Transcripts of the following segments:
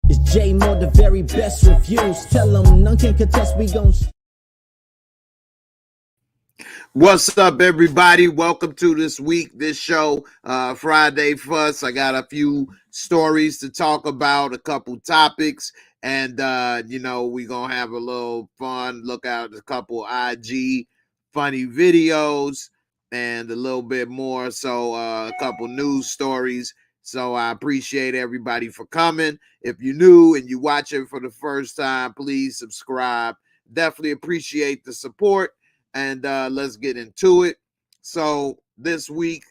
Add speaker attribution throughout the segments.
Speaker 1: It's J-Moore, the very best reviews. Tell them none can contest, we gon'
Speaker 2: What's up, everybody? Welcome to this show, Friday Fuss. I got a few stories to talk about, a couple topics, and we gonna have a little fun. Look out a couple IG funny videos and a little bit more. So a couple news stories. So I appreciate everybody for coming. If you're new and you watch it for the first time, please subscribe. Definitely appreciate the support. And let's get into it. So this week,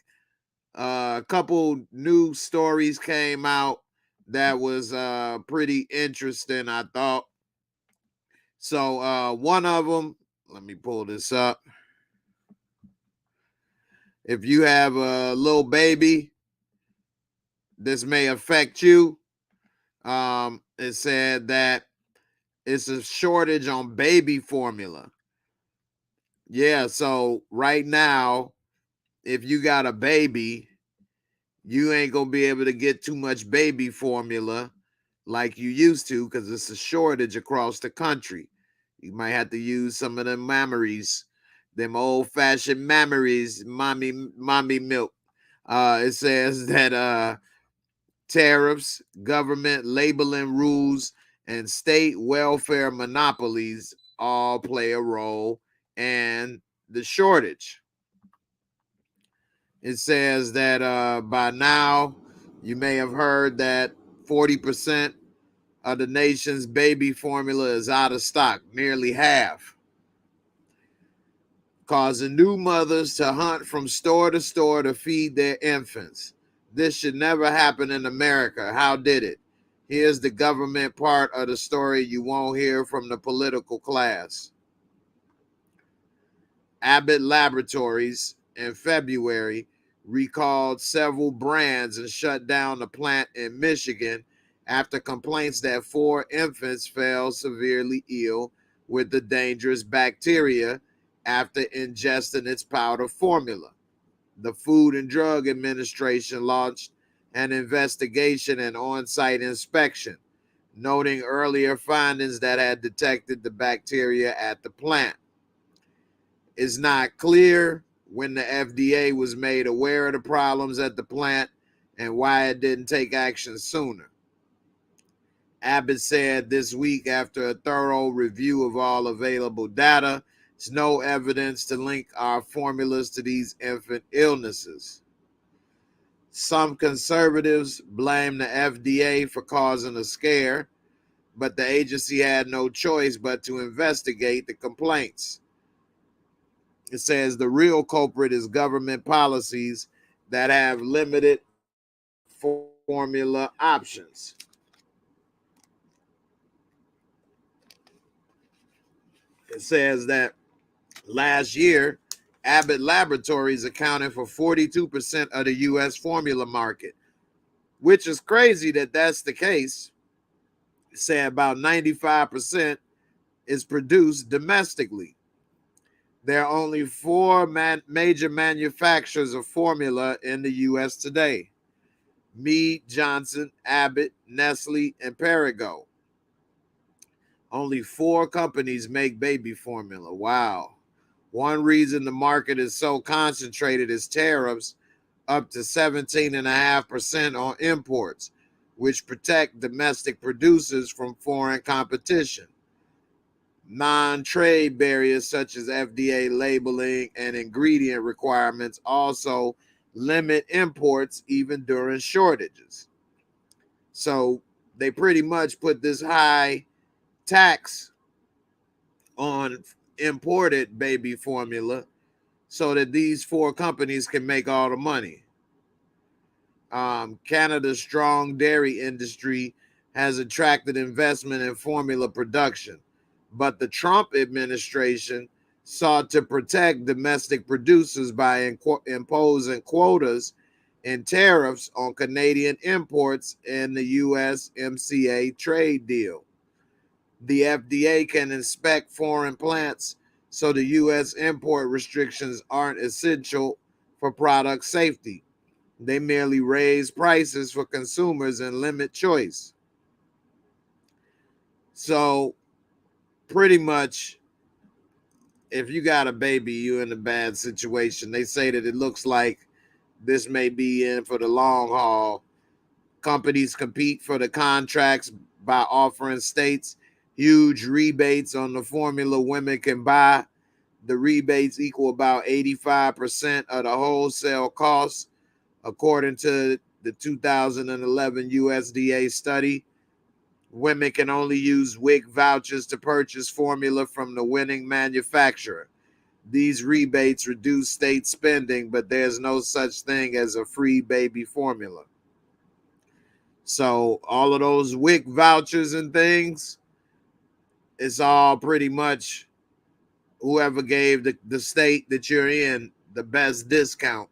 Speaker 2: a couple news stories came out that was pretty interesting, I thought. So one of them, let me pull this up. If you have a little baby, this may affect you. It said that it's a shortage on baby formula. Yeah, so right now, if you got a baby, you ain't gonna be able to get too much baby formula like you used to because it's a shortage across the country. You might have to use some of them mammaries, them old-fashioned mammaries, mommy milk. It says that tariffs, government labeling rules, and state welfare monopolies all play a role in the shortage. It says that by now, you may have heard that 40% of the nation's baby formula is out of stock, nearly half, causing new mothers to hunt from store to store to feed their infants. This should never happen in America. How did it? Here's the government part of the story you won't hear from the political class. Abbott Laboratories in February recalled several brands and shut down the plant in Michigan after complaints that 4 infants fell severely ill with the dangerous bacteria after ingesting its powder formula. The Food and Drug Administration launched an investigation and on-site inspection, noting earlier findings that had detected the bacteria at the plant. It's not clear when the FDA was made aware of the problems at the plant and why it didn't take action sooner. Abbott said this week, after a thorough review of all available data, there's no evidence to link our formulas to these infant illnesses. Some conservatives blame the FDA for causing a scare, but the agency had no choice but to investigate the complaints. It says the real culprit is government policies that have limited formula options. It says that last year, Abbott Laboratories accounted for 42% of the U.S. formula market, which is crazy that that's the case. It said about 95% is produced domestically. There are only 4 major manufacturers of formula in the U.S. today: Mead Johnson, Abbott, Nestle, and Perrigo. Only 4 companies make baby formula. Wow. One reason the market is so concentrated is tariffs up to 17.5% on imports, which protect domestic producers from foreign competition. Non-trade barriers such as FDA labeling and ingredient requirements also limit imports even during shortages. So they pretty much put this high tax on imported baby formula so that these 4 companies can make all the money. Canada's strong dairy industry has attracted investment in formula production, but the Trump administration sought to protect domestic producers by imposing quotas and tariffs on Canadian imports in the USMCA trade deal. The FDA can inspect foreign plants, so the U.S. import restrictions aren't essential for product safety. They merely raise prices for consumers and limit choice. So pretty much, if you got a baby, you're in a bad situation. They say that it looks like this may be in for the long haul. Companies compete for the contracts by offering states huge rebates on the formula women can buy. The rebates equal about 85% of the wholesale cost, according to the 2011 USDA study. Women can only use WIC vouchers to purchase formula from the winning manufacturer. These rebates reduce state spending, but there's no such thing as a free baby formula. So all of those WIC vouchers and things, it's all pretty much whoever gave the state that you're in the best discount,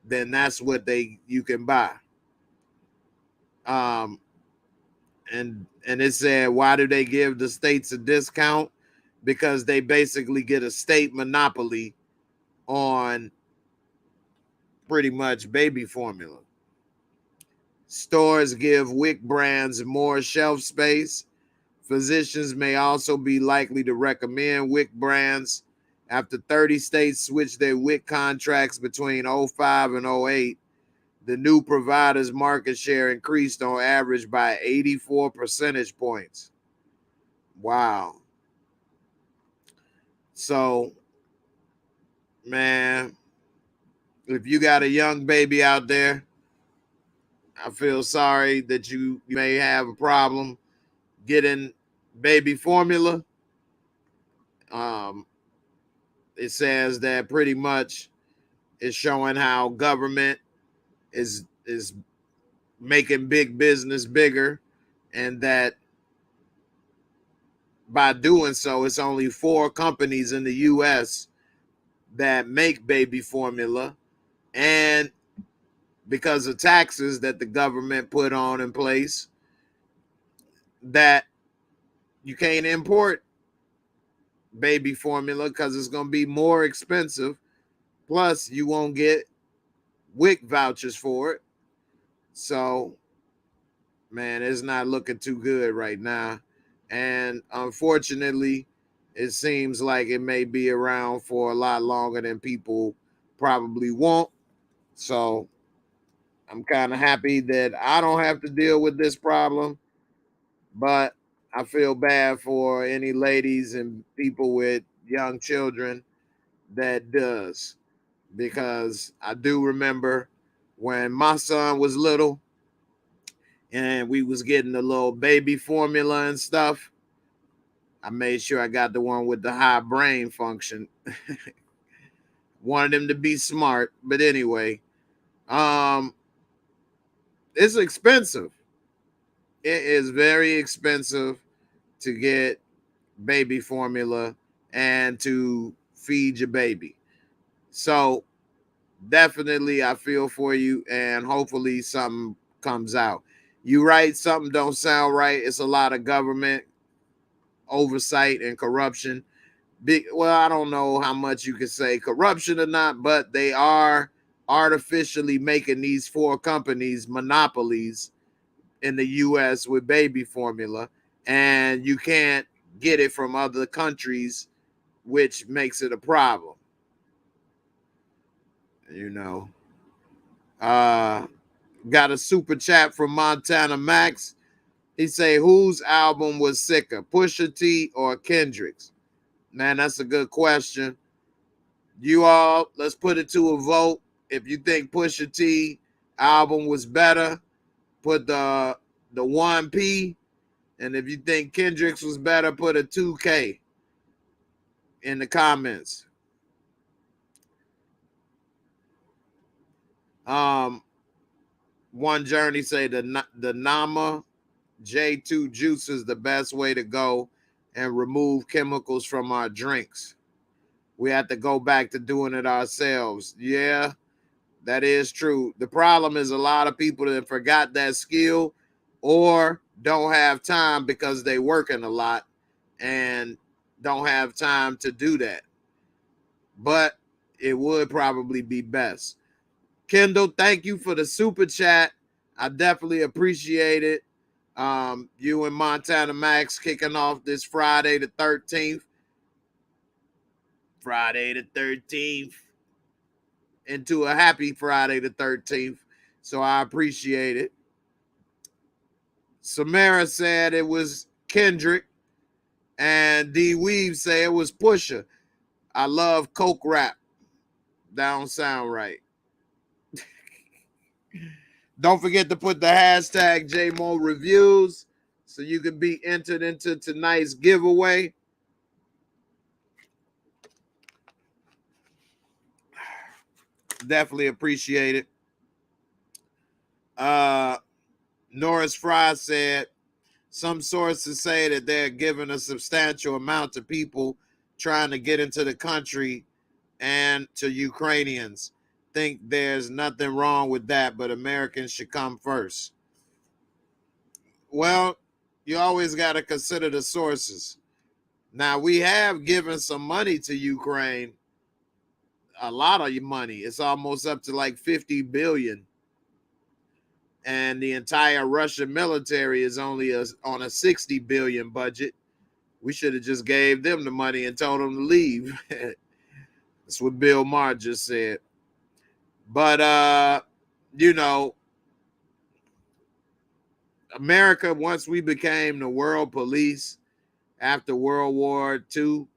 Speaker 2: then that's what you can buy. Um, and it said, why do they give the states a discount? Because they basically get a state monopoly on pretty much baby formula. Stores give WIC brands more shelf space. Physicians may also be likely to recommend WIC brands. After 30 states switched their WIC contracts between 05 and 08, the new provider's market share increased on average by 84 percentage points. Wow. So, man, if you got a young baby out there, I feel sorry that you may have a problem getting baby formula. It says that pretty much it's showing how government is making big business bigger, and that by doing so, it's only 4 companies in the US that make baby formula, and because of taxes that the government put on in place, that you can't import baby formula because it's going to be more expensive. Plus, you won't get WIC vouchers for it. So, man, it's not looking too good right now. And unfortunately, it seems like it may be around for a lot longer than people probably want. So, I'm kind of happy that I don't have to deal with this problem, but I feel bad for any ladies and people with young children that does, because I do remember when my son was little and we was getting the little baby formula and stuff. I made sure I got the one with the high brain function. Wanted him to be smart, but anyway, it's expensive. It is very expensive to get baby formula and to feed your baby. So definitely I feel for you, and hopefully something comes out. You right, something don't sound right. It's a lot of government oversight and corruption. Well, I don't know how much you can say corruption or not, but they are artificially making these 4 companies monopolies in the US with baby formula, and you can't get it from other countries, which makes it a problem. You know, got a super chat from Montana Max. He say, whose album was sicker, Pusha T or Kendrick's? Man, that's a good question. You all, let's put it to a vote. If you think Pusha T album was better, put the 1P. And if you think Kendrick's was better, put a 2K in the comments. One Journey say the Nama J2 juice is the best way to go and remove chemicals from our drinks. We have to go back to doing it ourselves. Yeah, that is true. The problem is a lot of people that forgot that skill or don't have time because they working a lot and don't have time to do that. But it would probably be best. Kendall, thank you for the super chat. I definitely appreciate it. You and Montana Max kicking off this Friday the 13th. Friday the 13th. Into a happy Friday the 13th. So I appreciate it. Samara said it was Kendrick. And D Weave said it was Pusha. I love Coke rap. That don't sound right. Don't forget to put the hashtag JAYMOOREREVIEWS so you can be entered into tonight's giveaway. Definitely appreciate it. Norris Fry said, some sources say that they're giving a substantial amount to people trying to get into the country and to Ukrainians. Think there's nothing wrong with that, but Americans should come first. Well, you always got to consider the sources. Now, we have given some money to Ukraine, a lot of money. It's almost up to like 50 billion. And the entire Russian military is only on a 60 billion budget. We should have just gave them the money and told them to leave. That's what Bill Maher just said. But, you know, America, once we became the world police after World War II,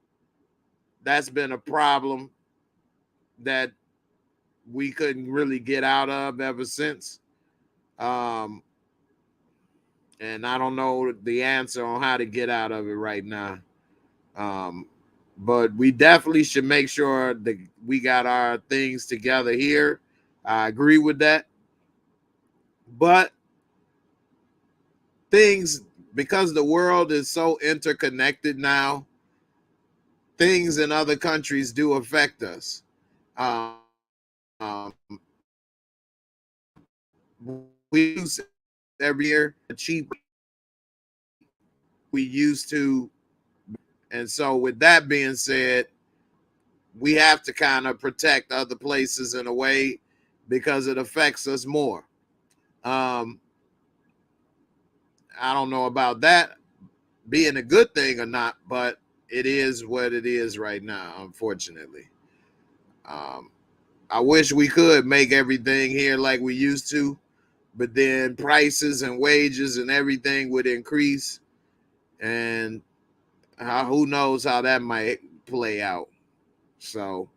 Speaker 2: that's been a problem that we couldn't really get out of ever since. And I don't know the answer on how to get out of it right now. But we definitely should make sure that we got our things together here. I agree with that. But things, because the world is so interconnected now, things in other countries do affect us. Um, we use every year cheap we used to. And so with that being said, we have to kind of protect other places in a way because it affects us more. I don't know about that being a good thing or not, but it is what it is right now, unfortunately. I wish we could make everything here like we used to, but then prices and wages and everything would increase, and who knows how that might play out. So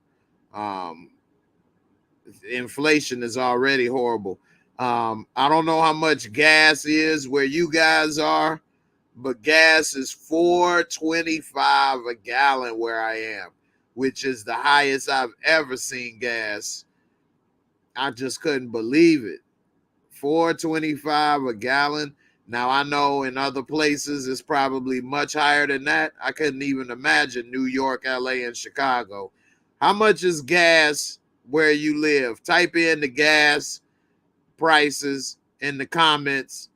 Speaker 2: inflation is already horrible. I don't know how much gas is where you guys are, but gas is $4.25 a gallon where I am, which is the highest I've ever seen gas. I just couldn't believe it. $4.25 a gallon. Now I know in other places it's probably much higher than that. I couldn't even imagine New York, LA, and Chicago. How much is gas where you live? Type in the gas prices in the comments.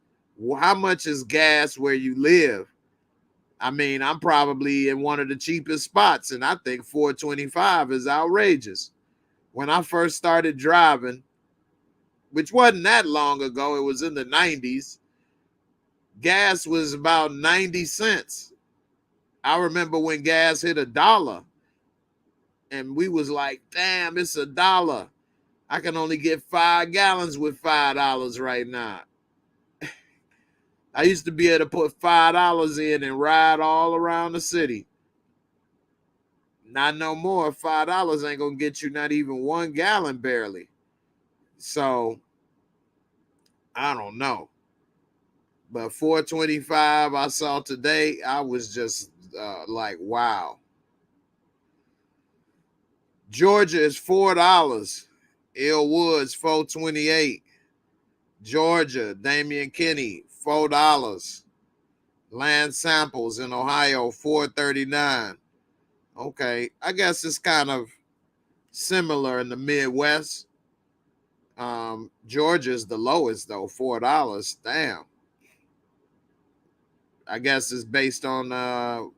Speaker 2: How much is gas where you live? I mean, I'm probably in one of the cheapest spots, and I think $4.25 is outrageous. When I first started driving, which wasn't that long ago, it was in the 90s, gas was about 90 cents. I remember when gas hit $1, and we was like, damn, it's $1. I can only get 5 gallons with $5 right now. I used to be able to put $5 in and ride all around the city. Not no more. $5 ain't gonna get you not even 1 gallon barely. So I don't know. But $4.25 I saw today, I was just like, wow. Georgia is $4. Ill Woods, $4.28. Georgia, Damian Kinney, $4. Land Samples in Ohio, $4.39. Okay, I guess it's kind of similar in the Midwest. Georgia's the lowest though, $4. Damn. I guess it's based on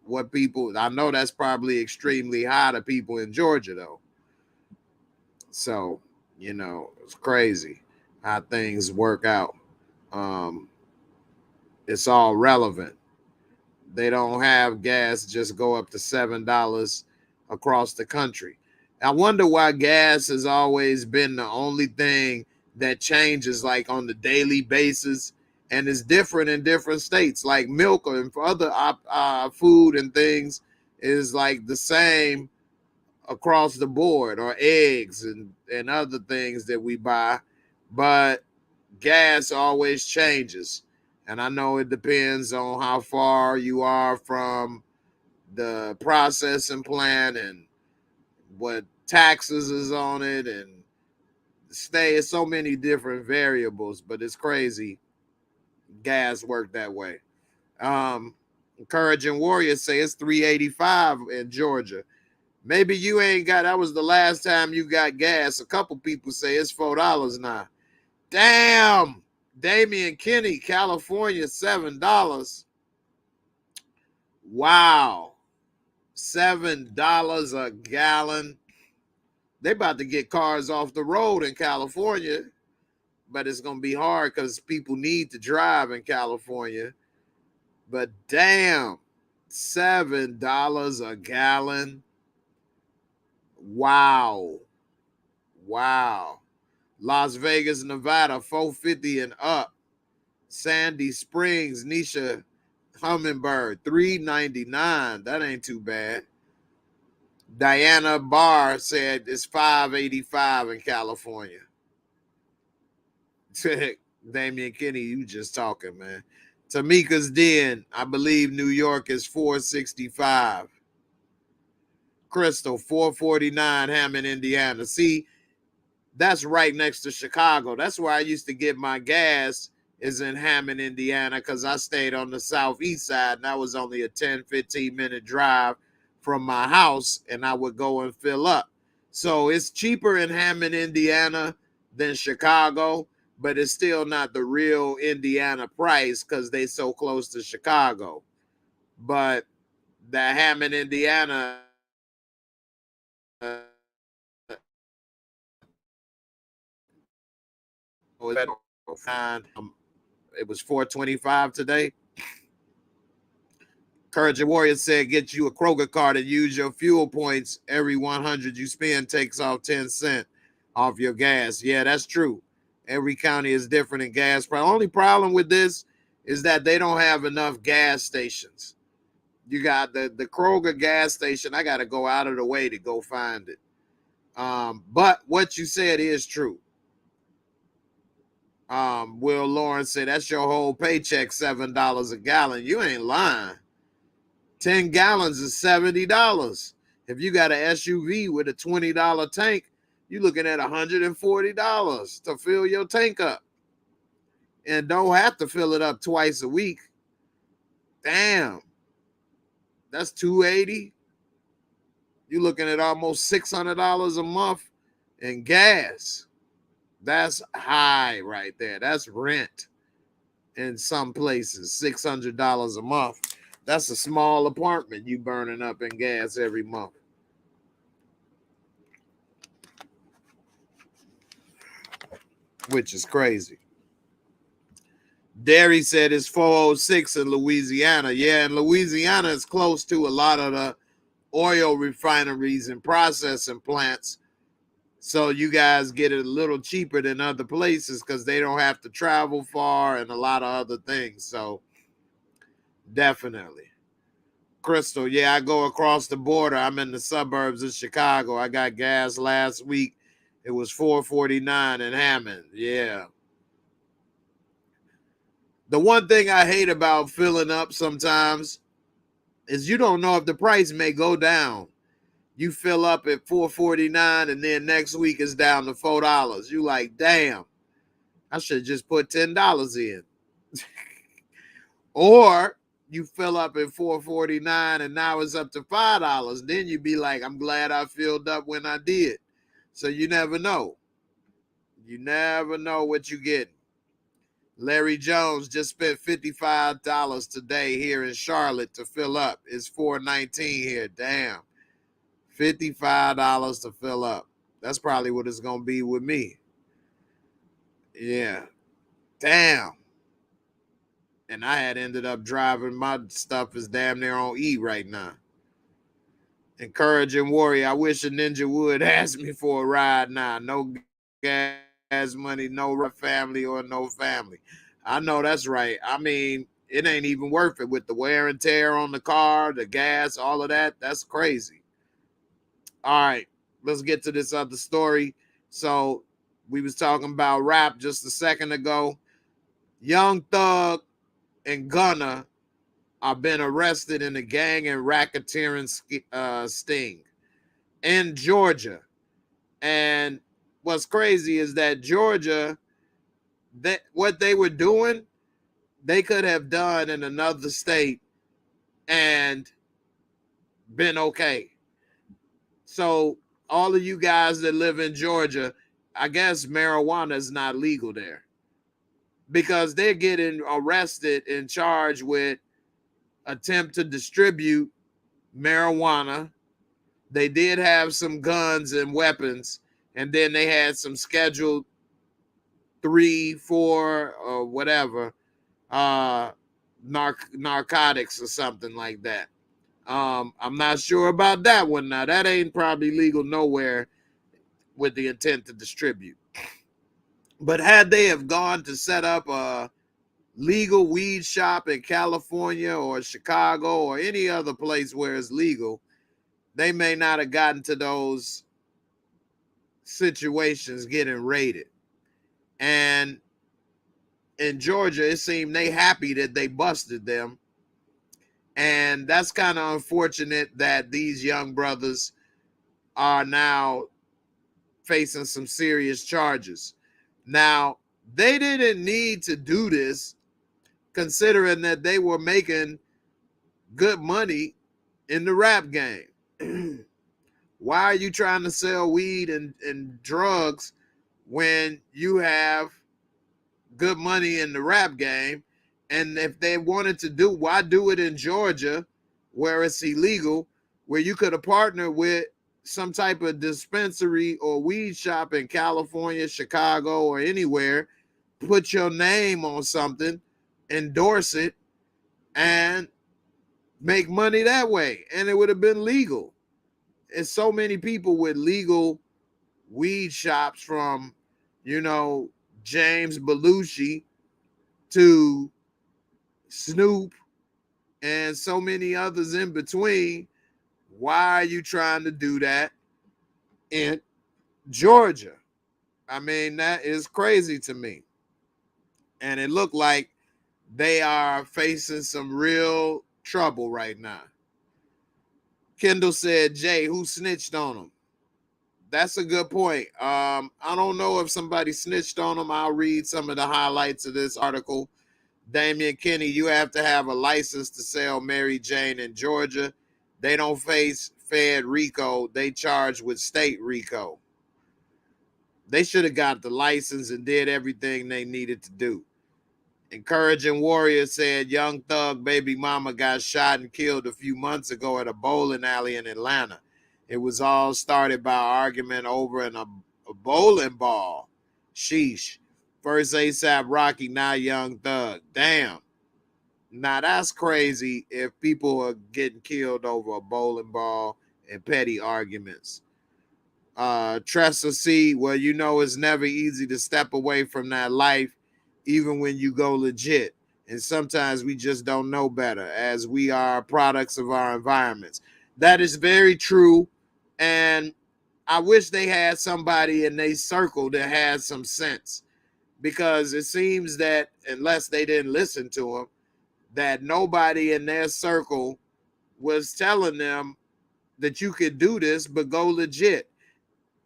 Speaker 2: what people. I know that's probably extremely high to people in Georgia though. So it's crazy how things work out. it's all relevant. They don't have gas just go up to $7 across the country. I wonder why gas has always been the only thing that changes like on the daily basis, and it's different in different states. Like milk and for other food and things is like the same across the board, or eggs and other things that we buy, but gas always changes. And I know it depends on how far you are from the processing plant and what taxes is on it, and so many different variables, but it's crazy gas work that way. Encouraging Warriors say it's 385 in Georgia. Maybe you ain't got, that was the last time you got gas. A couple people say it's $4 now. Damn. Damian Kinney, California, $7. Wow. $7 a gallon. They about to get cars off the road in California, but it's going to be hard because people need to drive in California. But damn, $7 a gallon. Wow. Wow. Las Vegas, Nevada, $4.50 and up. Sandy Springs, Nisha Hummingbird, $3.99. That ain't too bad. Diana Barr said it's $5.85 in California. Damian Kinney, you just talking, man. Tamika's Den, I believe New York is $4.65. Crystal, $4.49, Hammond, Indiana. See, that's right next to Chicago. That's where I used to get my gas, is in Hammond, Indiana, because I stayed on the southeast side, and that was only a 10, 15-minute drive from my house, and I would go and fill up. So it's cheaper in Hammond, Indiana than Chicago, but it's still not the real Indiana price because they so close to Chicago. But the Hammond, Indiana, it was $4.25 today. Courage Warrior said, get you a Kroger card and use your fuel points. Every 100 you spend takes off 10 cents off your gas. Yeah, that's true. Every county is different in gas. The only problem with this is that they don't have enough gas stations. You got the Kroger gas station. I got to go out of the way to go find it. But what you said is true. Will Lawrence said, that's your whole paycheck, $7 a gallon. You ain't lying. 10 gallons is $70. If you got an SUV with a $20 tank, you're looking at $140 to fill your tank up. And don't have to fill it up twice a week. Damn. That's $280. You're looking at almost $600 a month in gas. That's high right there. That's rent in some places, $600 a month. That's a small apartment you burning up in gas every month. Which is crazy. Derry said it's 406 in Louisiana. Yeah, and Louisiana is close to a lot of the oil refineries and processing plants. So you guys get it a little cheaper than other places because they don't have to travel far and a lot of other things. So definitely. Crystal, yeah, I go across the border. I'm in the suburbs of Chicago. I got gas last week. It was $4.49 in Hammond. Yeah. The one thing I hate about filling up sometimes is you don't know if the price may go down. You fill up at $4.49 and then next week it's down to $4. You like, damn, I should just put $10 in. Or you fill up at $4.49 and now it's up to $5. Then you be like, I'm glad I filled up when I did. So you never know. You never know what you get. Larry Jones just spent $55 today here in Charlotte to fill up. It's $4.19 here. Damn. $55 to fill up. That's probably what it's going to be with me. Yeah. Damn. And I had ended up driving. My stuff is damn near on E right now. Encouraging warrior. I wish a ninja would ask me for a ride now. No gas money, no family or no family. I know that's right. I mean, it ain't even worth it with the wear and tear on the car, the gas, all of that. That's crazy. All right, let's get to this other story. So we was talking about rap just a second ago. Young Thug and Gunna are been arrested in a gang and racketeering sting in Georgia. And what's crazy is that Georgia, that what they were doing, they could have done in another state and been okay. So all of you guys that live in Georgia, I guess marijuana is not legal there because they're getting arrested and charged with attempt to distribute marijuana. They did have some guns and weapons, and then they had some scheduled 3, 4, or whatever narcotics or something like that. I'm not sure about that one. Now that ain't probably legal nowhere with the intent to distribute. But had they have gone to set up a legal weed shop in California or Chicago or any other place where it's legal, they may not have gotten to those situations getting raided. And in Georgia, it seemed they happy that they busted them. And that's kind of unfortunate that these young brothers are now facing some serious charges. Now, they didn't need to do this considering that they were making good money in the rap game. Why are you trying to sell weed and drugs when you have good money in the rap game? And if they wanted to do, why do it in Georgia where it's illegal, where you could have partnered with some type of dispensary or weed shop in California, Chicago, or anywhere, put your name on something, endorse it, and make money that way, and it would have been legal. And so many people with legal weed shops, from James Belushi to Snoop and so many others in between. Why are you trying to do that in Georgia? I mean, that is crazy to me. And it looked like they are facing some real trouble right now. Kendall said, Jay, who snitched on them? That's a good point. I don't know if somebody snitched on them. I'll read some of the highlights of this article. Damian Kinney, you have to have a license to sell Mary Jane in Georgia. They don't face Fed RICO. They charge with state RICO. They should have got the license and did everything they needed to do. Encouraging Warrior said Young Thug baby mama got shot and killed a few months ago at a bowling alley in Atlanta. It was all started by argument over a bowling ball. Sheesh. First ASAP Rocky, now Young Thug. Damn. Now that's crazy if people are getting killed over a bowling ball and petty arguments. Tressa C, well, it's never easy to step away from that life, even when you go legit. And sometimes we just don't know better, as we are products of our environments. That is very true. And I wish they had somebody in their circle that had some sense, because it seems that unless they didn't listen to them, that nobody in their circle was telling them that you could do this, but go legit.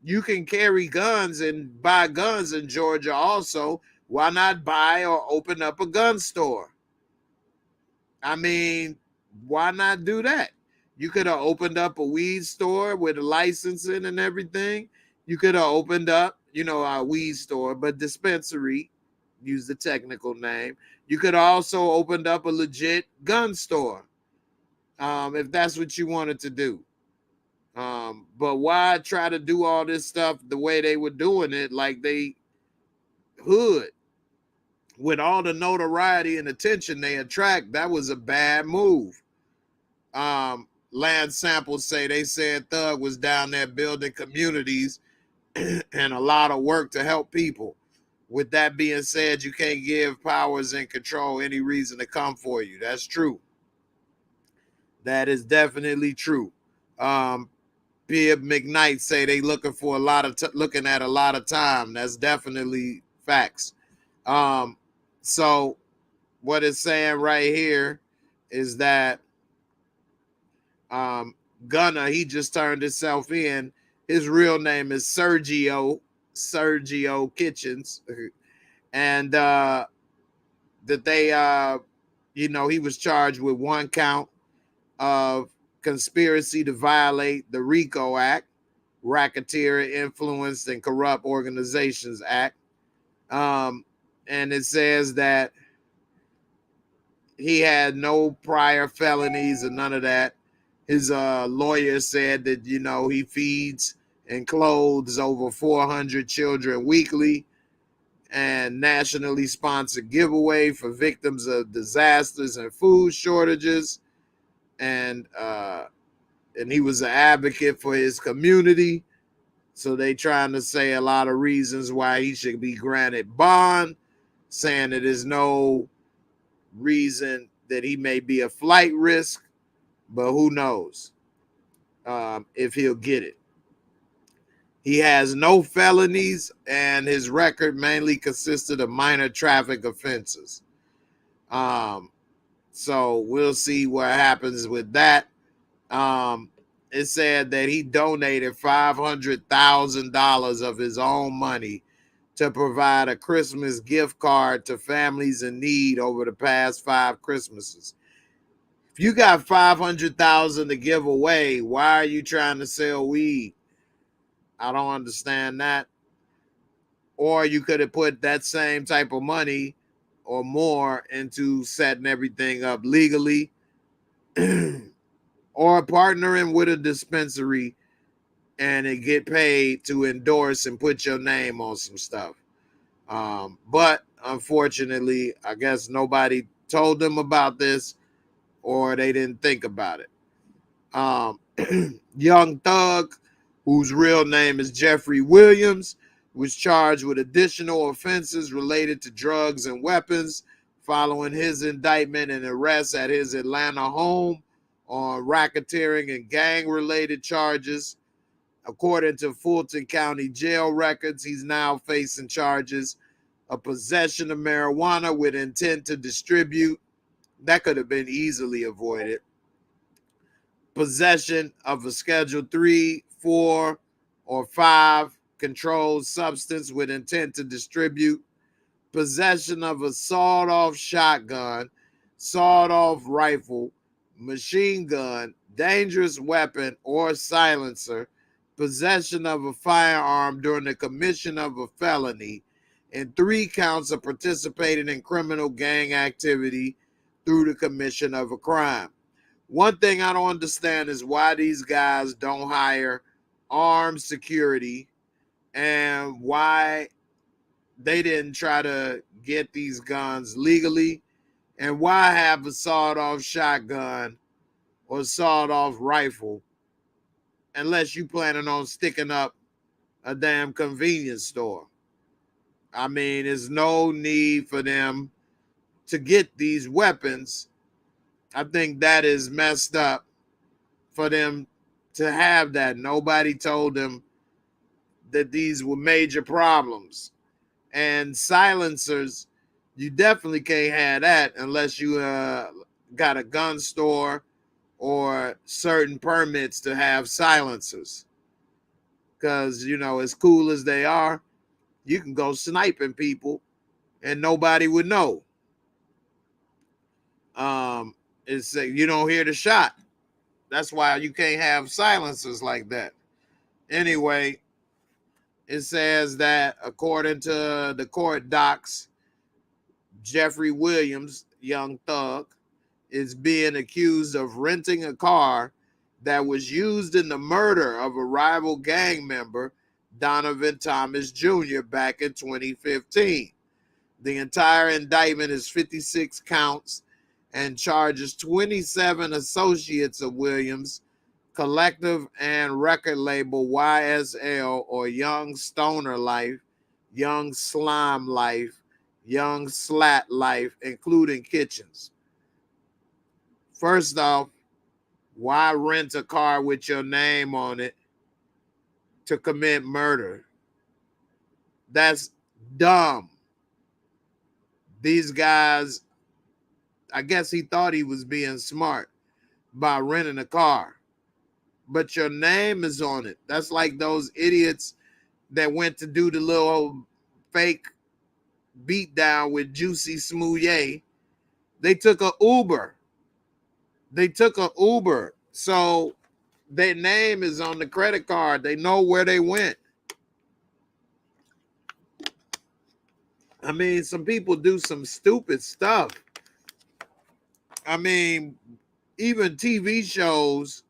Speaker 2: You can carry guns and buy guns in Georgia also. Why not buy or open up a gun store? I mean, why not do that? You could have opened up a weed store with a licensing and everything. You could have opened up, a weed store, but dispensary, use the technical name. You could have also opened up a legit gun store, if that's what you wanted to do. But why try to do all this stuff the way they were doing it, like they hood? with all the notoriety and attention they attract, that was a bad move. Land samples say they said Thug was down there building communities and a lot of work to help people. With that being said, you can't give powers and control any reason to come for you. That's true. That is definitely true. Bib McKnight say they looking for a lot of looking at a lot of time. That's definitely facts. So what it's saying right here is that Gunna, he just turned himself in. His real name is Sergio Kitchens, and that they he was charged with one count of conspiracy to violate the RICO Act, Racketeer Influenced and Corrupt Organizations Act. And it says that he had no prior felonies or none of that. His lawyer said that, he feeds and clothes over 400 children weekly and nationally sponsored giveaway for victims of disasters and food shortages. And he was an advocate for his community. So they trying to say a lot of reasons why he should be granted bond, saying that there's no reason that he may be a flight risk, but who knows if he'll get it. He has no felonies, and his record mainly consisted of minor traffic offenses. So we'll see what happens with that. It said that he donated $500,000 of his own money to provide a Christmas gift card to families in need over the past 5 Christmases. If you got $500,000 to give away, why are you trying to sell weed? I don't understand that. Or you could have put that same type of money or more into setting everything up legally, or partnering with a dispensary and it get paid to endorse and put your name on some stuff. But unfortunately, I guess nobody told them about this, or they didn't think about it. Young Thug, whose real name is Jeffrey Williams, was charged with additional offenses related to drugs and weapons following his indictment and arrest at his Atlanta home on racketeering and gang-related charges. According to Fulton County Jail records, he's now facing charges of possession of marijuana with intent to distribute. That could have been easily avoided. Possession of a Schedule 3, 4, or 5 controlled substance with intent to distribute. Possession of a sawed-off shotgun, sawed-off rifle, machine gun, dangerous weapon, or silencer. Possession of a firearm during the commission of a felony, and 3 counts of participating in criminal gang activity through the commission of a crime. One thing I don't understand is why these guys don't hire armed security and why they didn't try to get these guns legally, and why have a sawed-off shotgun or sawed-off rifle unless you planning on sticking up a damn convenience store. I mean, there's no need for them to get these weapons. I think that is messed up for them to have that. Nobody told them that these were major problems. And silencers, you definitely can't have that unless you got a gun store or certain permits to have silencers. Because, as cool as they are, you can go sniping people and nobody would know. It's you don't hear the shot. That's why you can't have silencers like that. Anyway, it says that according to the court docs, Jeffrey Williams, Young Thug, is being accused of renting a car that was used in the murder of a rival gang member, Donovan Thomas Jr., back in 2015. The entire indictment is 56 counts and charges 27 associates of Williams, collective and record label YSL or Young Stoner Life, Young Slime Life, Young Slat Life, including Kitchens. First off, why rent a car with your name on it to commit murder? That's dumb. These guys, I guess he thought he was being smart by renting a car, but your name is on it. That's like those idiots that went to do the little fake beatdown with Juicy Smouye. They took a Uber. So their name is on the credit card. They know where they went. I mean, some people do some stupid stuff. I mean, even TV shows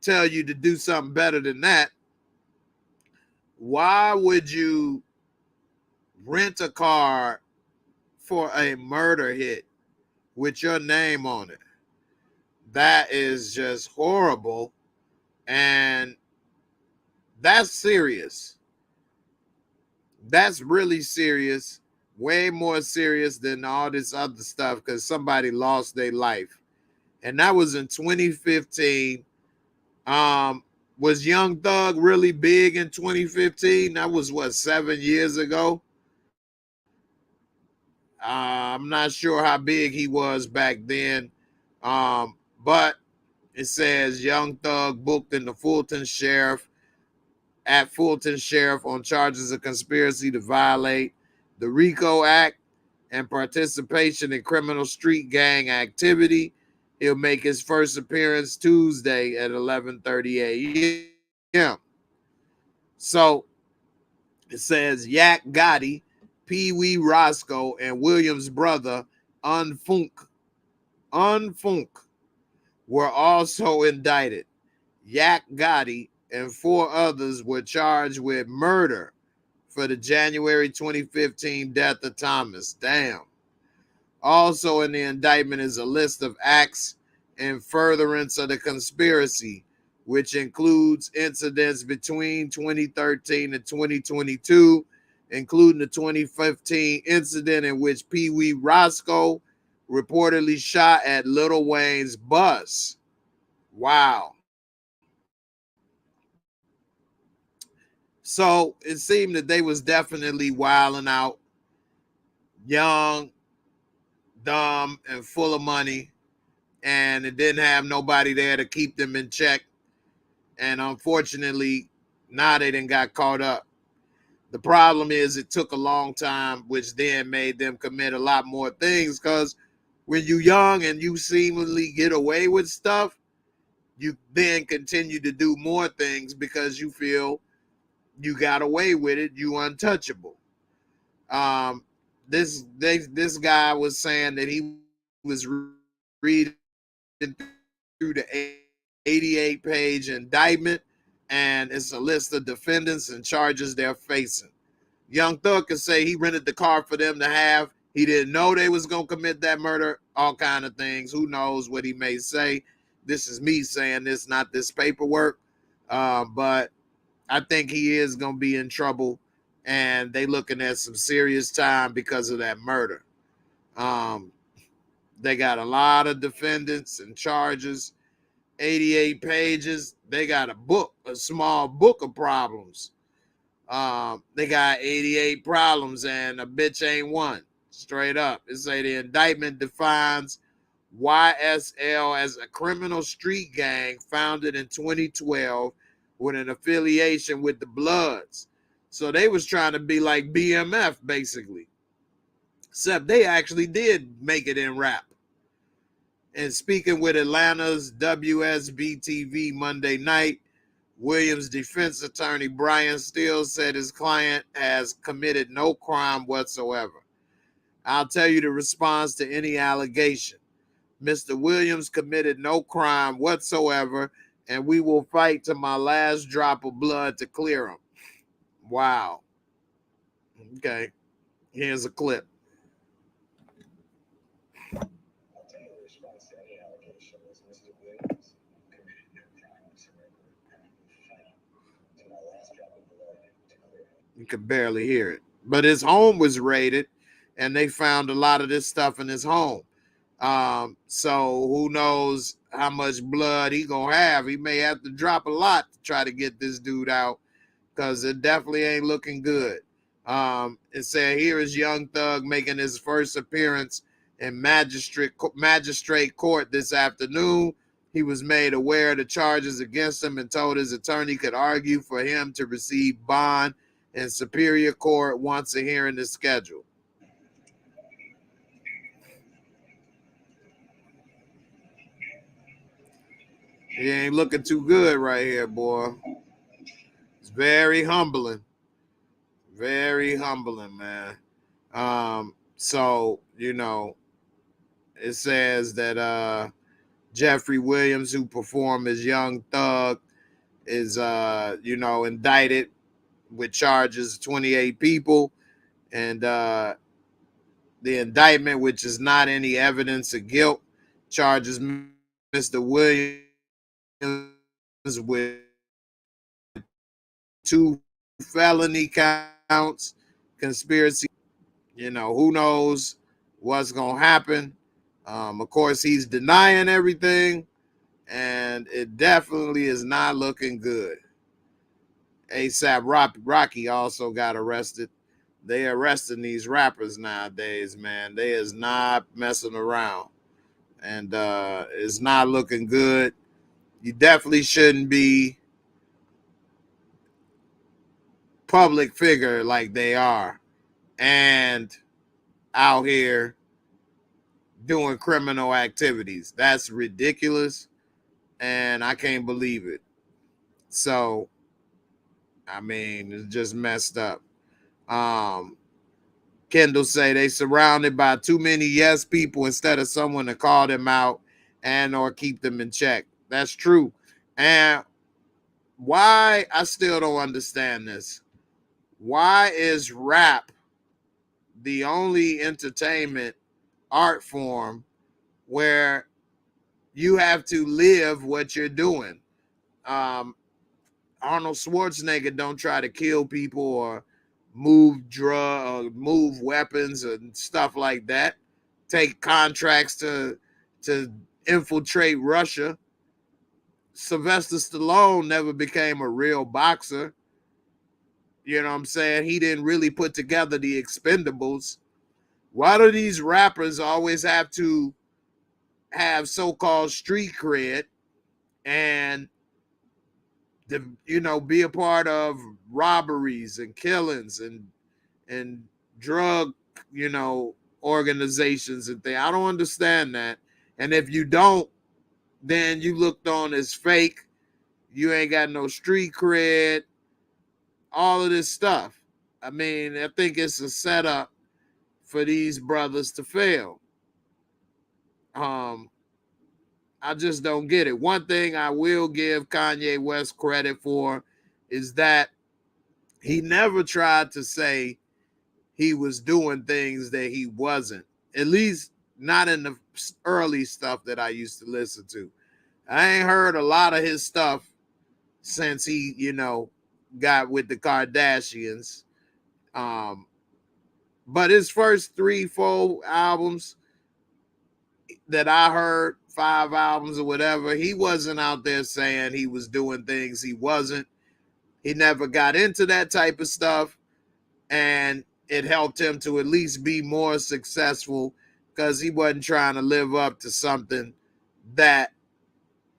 Speaker 2: tell you to do something better than that. Why would you rent a car for a murder hit with your name on it? That is just horrible. And that's serious. That's really serious. Way more serious than all this other stuff because somebody lost their life. And that was in 2015. Was Young Thug really big in 2015? That was what, 7 years ago? I'm not sure how big he was back then. But it says Young Thug booked in the Fulton Sheriff on charges of conspiracy to violate the RICO Act and participation in criminal street gang activity. He'll make his first appearance Tuesday at 11:30 a.m. So it says Yak Gotti, Pee Wee Roscoe, and Williams' brother Unfunk were also indicted. Yak Gotti and 4 others were charged with murder for the January 2015 death of Thomas. Damn. Also in the indictment is a list of acts in furtherance of the conspiracy, which includes incidents between 2013 and 2022, including the 2015 incident in which Pee Wee Roscoe reportedly shot at Lil Wayne's bus. Wow. So it seemed that they was definitely wilding out, young, dumb, and full of money, and it didn't have nobody there to keep them in check. And unfortunately, now they done got caught up. The problem is it took a long time, which then made them commit a lot more things, because when you're young and you seemingly get away with stuff, you then continue to do more things because you feel you got away with it, you untouchable. This guy was saying that he was reading through the 88-page indictment, and it's a list of defendants and charges they're facing. Young Thug could say he rented the car for them to have. He didn't know they was going to commit that murder, all kind of things. Who knows what he may say. This is me saying this, not this paperwork. But I think he is going to be in trouble, and they looking at some serious time because of that murder. They got a lot of defendants and charges, 88 pages. They got a small book of problems. They got 88 problems, and a bitch ain't one. Straight up. It say the indictment defines YSL as a criminal street gang founded in 2012 with an affiliation with the Bloods. So they was trying to be like BMF, basically. Except they actually did make it in rap. And speaking with Atlanta's WSB-TV Monday night, Williams' defense attorney Brian Steele said his client has committed no crime whatsoever. I'll tell you the response to any allegation. Mr. Williams committed no crime whatsoever, and we will fight to my last drop of blood to clear him. Wow. Okay. Here's a clip. You could barely hear it. But his home was raided, and they found a lot of this stuff in his home. So who knows how much blood he gonna have? He may have to drop a lot to try to get this dude out, because it definitely ain't looking good. It said here is Young Thug making his first appearance in magistrate court this afternoon. He was made aware of the charges against him and told his attorney could argue for him to receive bond in Superior Court once a hearing is scheduled. He ain't looking too good right here, boy. It's very humbling. Very humbling, man. So, it says that Jeffrey Williams, who performed as Young Thug, is indicted with charges of 28 people, and the indictment, which is not any evidence of guilt, charges Mr. Williams with 2 felony counts, conspiracy. Who knows what's gonna happen. Of course, he's denying everything, and it definitely is not looking good. ASAP Rocky also got arrested. They arresting these rappers nowadays, man. They is not messing around, and it's not looking good. You definitely shouldn't be public figure like they are, and out here doing criminal activities. That's ridiculous, and I can't believe it. So, I mean, it's just messed up. Kendall say they surrounded by too many yes people instead of someone to call them out and or keep them in check. That's true. And why, I still don't understand this. Why is rap the only entertainment art form where you have to live what you're doing? Arnold Schwarzenegger don't try to kill people or move weapons and stuff like that. Take contracts to infiltrate Russia. Sylvester Stallone never became a real boxer. You know what I'm saying? He didn't really put together the Expendables. Why do these rappers always have to have so-called street cred and be a part of robberies and killings and drug, organizations and things? I don't understand that. And if you don't, then you looked on as fake. You ain't got no street cred, all of this stuff. I mean, I think it's a setup for these brothers to fail. I just don't get it. One thing I will give Kanye West credit for is that he never tried to say he was doing things that he wasn't, at least not in the early stuff that I used to listen to. I ain't heard a lot of his stuff since he, got with the Kardashians. But his first 3-4 albums that I heard, 5 albums or whatever, he wasn't out there saying he was doing things he wasn't. He never got into that type of stuff, and it helped him to at least be more successful because he wasn't trying to live up to something that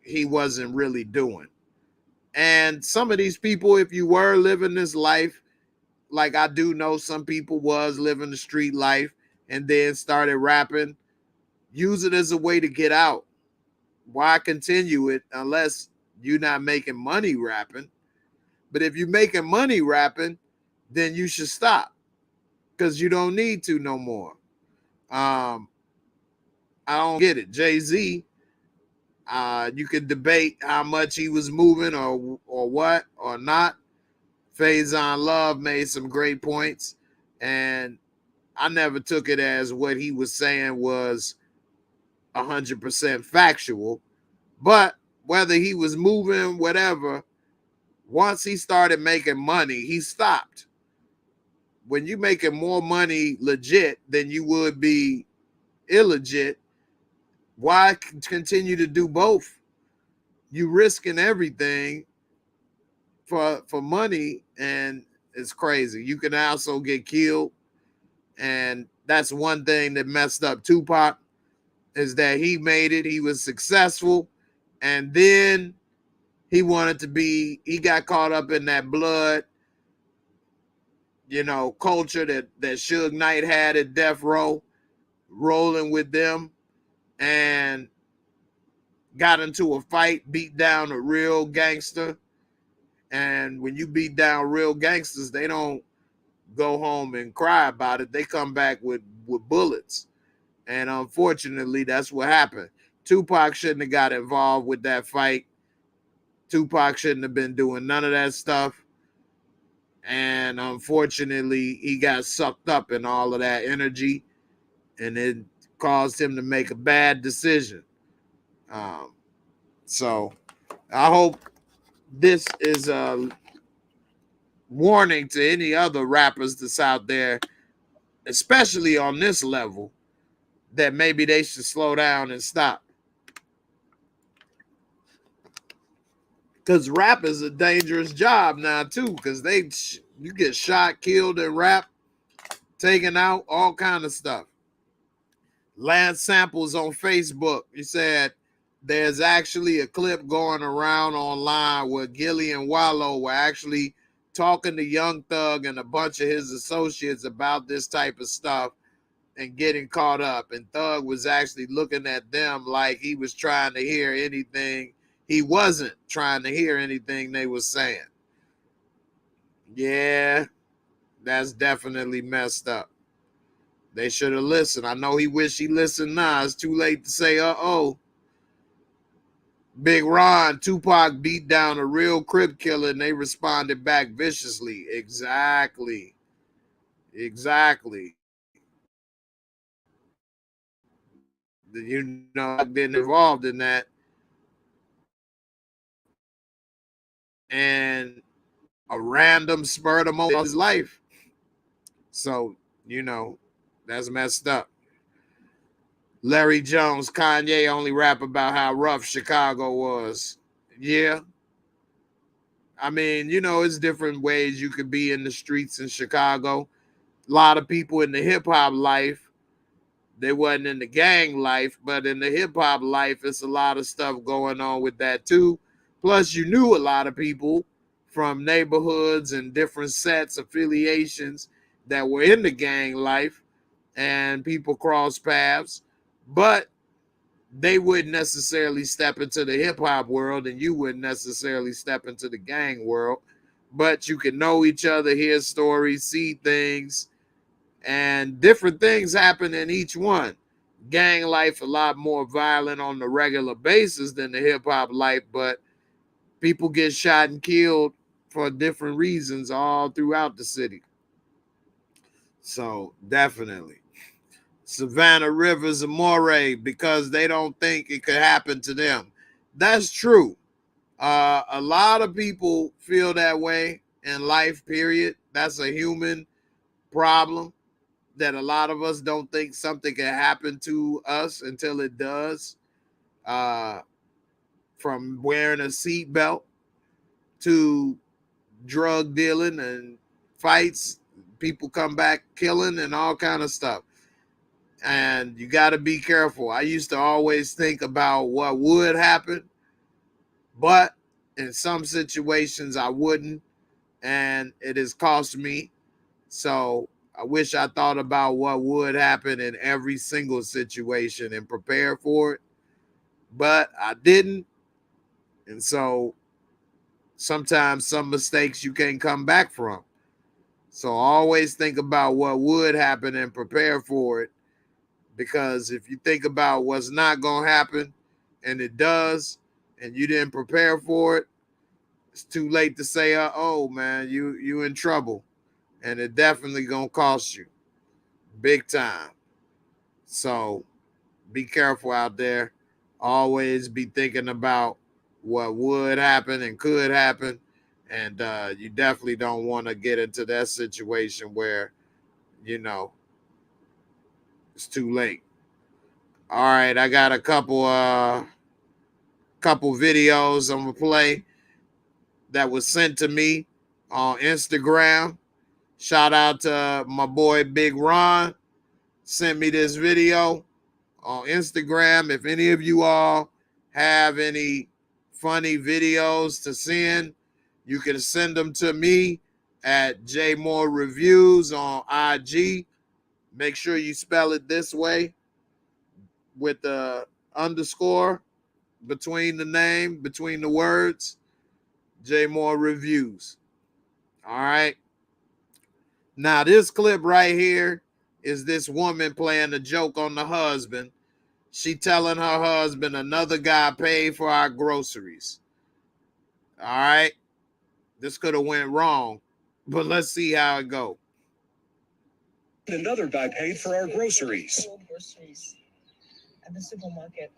Speaker 2: he wasn't really doing. And some of these people, if you were living this life, like I do know some people was living the street life and then started rapping, use it as a way to get out. Why continue it unless you're not making money rapping? But if you're making money rapping, then you should stop because you don't need to no more. I don't get it. Jay-Z, you can debate how much he was moving or what or not. Faison Love made some great points, and I never took it as what he was saying was 100% factual, but whether he was moving, whatever, once he started making money, he stopped. When you making more money legit than you would be illegit, why continue to do both? You risking everything for money, and it's crazy. You can also get killed, and that's one thing that messed up Tupac, is that he made it, he was successful, and then he got caught up in that blood, culture that Suge Knight had at Death Row, rolling with them, and got into a fight, beat down a real gangster. And when you beat down real gangsters, they don't go home and cry about it. They come back with bullets. And unfortunately, that's what happened. Tupac shouldn't have got involved with that fight. Tupac shouldn't have been doing none of that stuff. And unfortunately, he got sucked up in all of that energy, and it caused him to make a bad decision. So I hope this is a warning to any other rappers that's out there, especially on this level, that maybe they should slow down and stop. Because rap is a dangerous job now too, because you get shot, killed in rap, taken out, all kind of stuff. Lance Samples on Facebook, he said there's actually a clip going around online where Gilly and Wallow were actually talking to Young Thug and a bunch of his associates about this type of stuff and getting caught up. And Thug was actually looking at them like he was trying to hear anything. He wasn't trying to hear anything they were saying. Yeah, that's definitely messed up. They should have listened. I know he wished he listened now. It's too late to say, uh-oh. Big Ron, Tupac beat down a real Crip killer and they responded back viciously. Exactly. I've been involved in that. And a random spur of moment of his life. So, that's messed up. Larry Jones, Kanye only rap about how rough Chicago was. Yeah. I mean, it's different ways you could be in the streets in Chicago. A lot of people in the hip hop life, they wasn't in the gang life, but in the hip hop life, it's a lot of stuff going on with that too. Plus, you knew a lot of people from neighborhoods and different sets, affiliations that were in the gang life, and people cross paths, but they wouldn't necessarily step into the hip hop world, and you wouldn't necessarily step into the gang world. But you can know each other, hear stories, see things, and different things happen in each one. Gang life a lot more violent on the regular basis than the hip hop life, but people get shot and killed for different reasons all throughout the city. So definitely. Savannah Rivers Amore, because they don't think it could happen to them. That's true. A lot of people feel that way in life, period. That's a human problem, that a lot of us don't think something can happen to us until it does. From wearing a seatbelt to drug dealing and fights, people come back killing and all kind of stuff. And you got to be careful. I used to always think about what would happen, but in some situations I wouldn't, and it has cost me. So I wish I thought about what would happen in every single situation and prepare for it, but I didn't. And so sometimes some mistakes you can't come back from. So always think about what would happen and prepare for it. Because if you think about what's not going to happen and it does, and you didn't prepare for it, it's too late to say, oh man, you in trouble. And it definitely going to cost you big time. So be careful out there. Always be thinking about what would happen and could happen. And you definitely don't want to get into that situation where, you know, it's too late. All right, I got a couple videos I'm gonna play that was sent to me on Instagram. Shout out to my boy Big Ron. Sent me this video on Instagram. If any of you all have any funny videos to send, you can send them to me at JAYMOOREREVIEWS on IG. Make sure you spell it this way with the underscore between the name, between the words. JAYMOOREREVIEWS. All right. Now, this clip right here is this woman playing a joke on the husband. She telling her husband another guy paid for our groceries. All right. This could have went wrong, but let's see how it go.
Speaker 3: Another guy paid for our groceries.
Speaker 4: Groceries at the supermarket.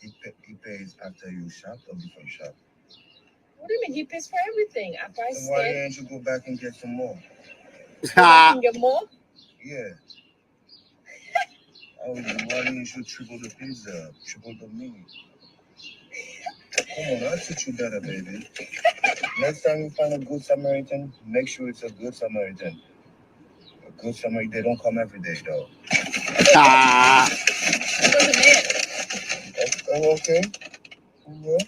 Speaker 5: He pays after you shop or before you shop?
Speaker 4: What do you mean? He pays for everything. After I
Speaker 5: So why
Speaker 4: scan,
Speaker 5: didn't you go back and get some more?
Speaker 4: go back and get more.
Speaker 5: Yeah. Why didn't you triple the pizza, triple the meat? Come on, I'll teach you better, baby. Next time you find a good Samaritan, make sure it's a good Samaritan. A good Samaritan, they don't come every day, though.
Speaker 4: He was a man.
Speaker 5: Oh, okay. Yeah.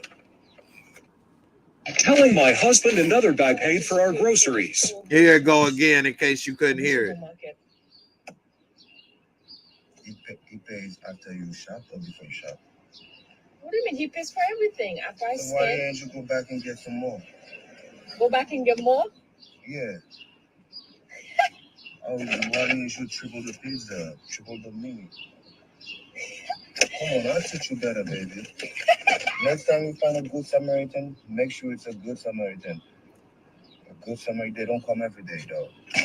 Speaker 3: Telling my husband another guy paid for our groceries.
Speaker 2: Here it go again in case you couldn't hear it.
Speaker 4: Supermarket.
Speaker 5: He pays after you shop or before you shop?
Speaker 4: What do you mean? He pays for everything. After I
Speaker 5: So why
Speaker 4: scan,
Speaker 5: didn't you go back and get some more?
Speaker 4: go back and get more.
Speaker 5: Yeah. Why didn't you triple the pizza, triple the meat? Come on, I'll teach you better, baby. Next time you find a good Samaritan, make sure it's a good Samaritan. A good Samaritan, they don't come every day, though.
Speaker 4: He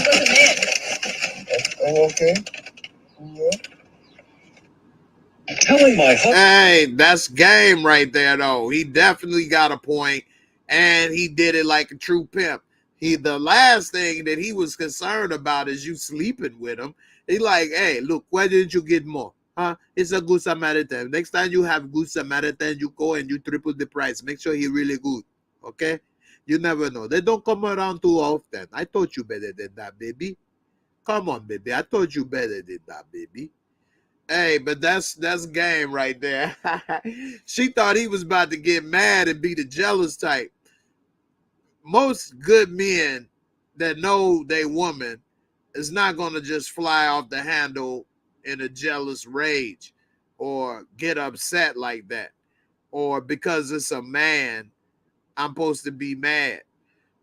Speaker 4: was a man.
Speaker 5: Oh, okay. Yeah.
Speaker 3: Telling my husband.
Speaker 2: Hey, that's game right there, though. He definitely got a point, and he did it like a true pimp. The last thing that he was concerned about is you sleeping with him. He like, hey, look, why didn't you get more? Huh? It's a good Samaritan. Next time you have good Samaritan, you go and you triple the price. Make sure he really good. Okay? You never know. They don't come around too often. I taught you better than that, baby. Come on, baby. I taught you better than that, baby. Hey, but that's game right there. She thought he was about to get mad and be the jealous type. Most good men that know they woman is not going to just fly off the handle in a jealous rage or get upset like that. Or because it's a man, I'm supposed to be mad.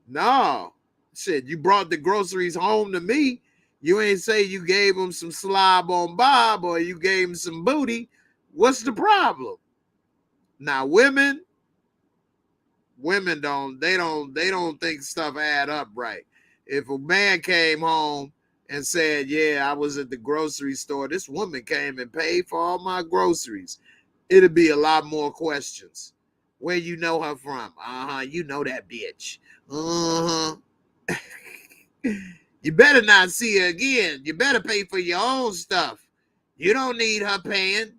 Speaker 2: No. Shit, you brought the groceries home to me. You ain't say you gave him some slob on Bob or you gave him some booty. What's the problem? Now, women don't think stuff add up right. If a man came home and said, yeah, I was at the grocery store, this woman came and paid for all my groceries, it'd be a lot more questions. Where you know her from? You know that bitch. You better not see her again. You better pay for your own stuff. You don't need her paying.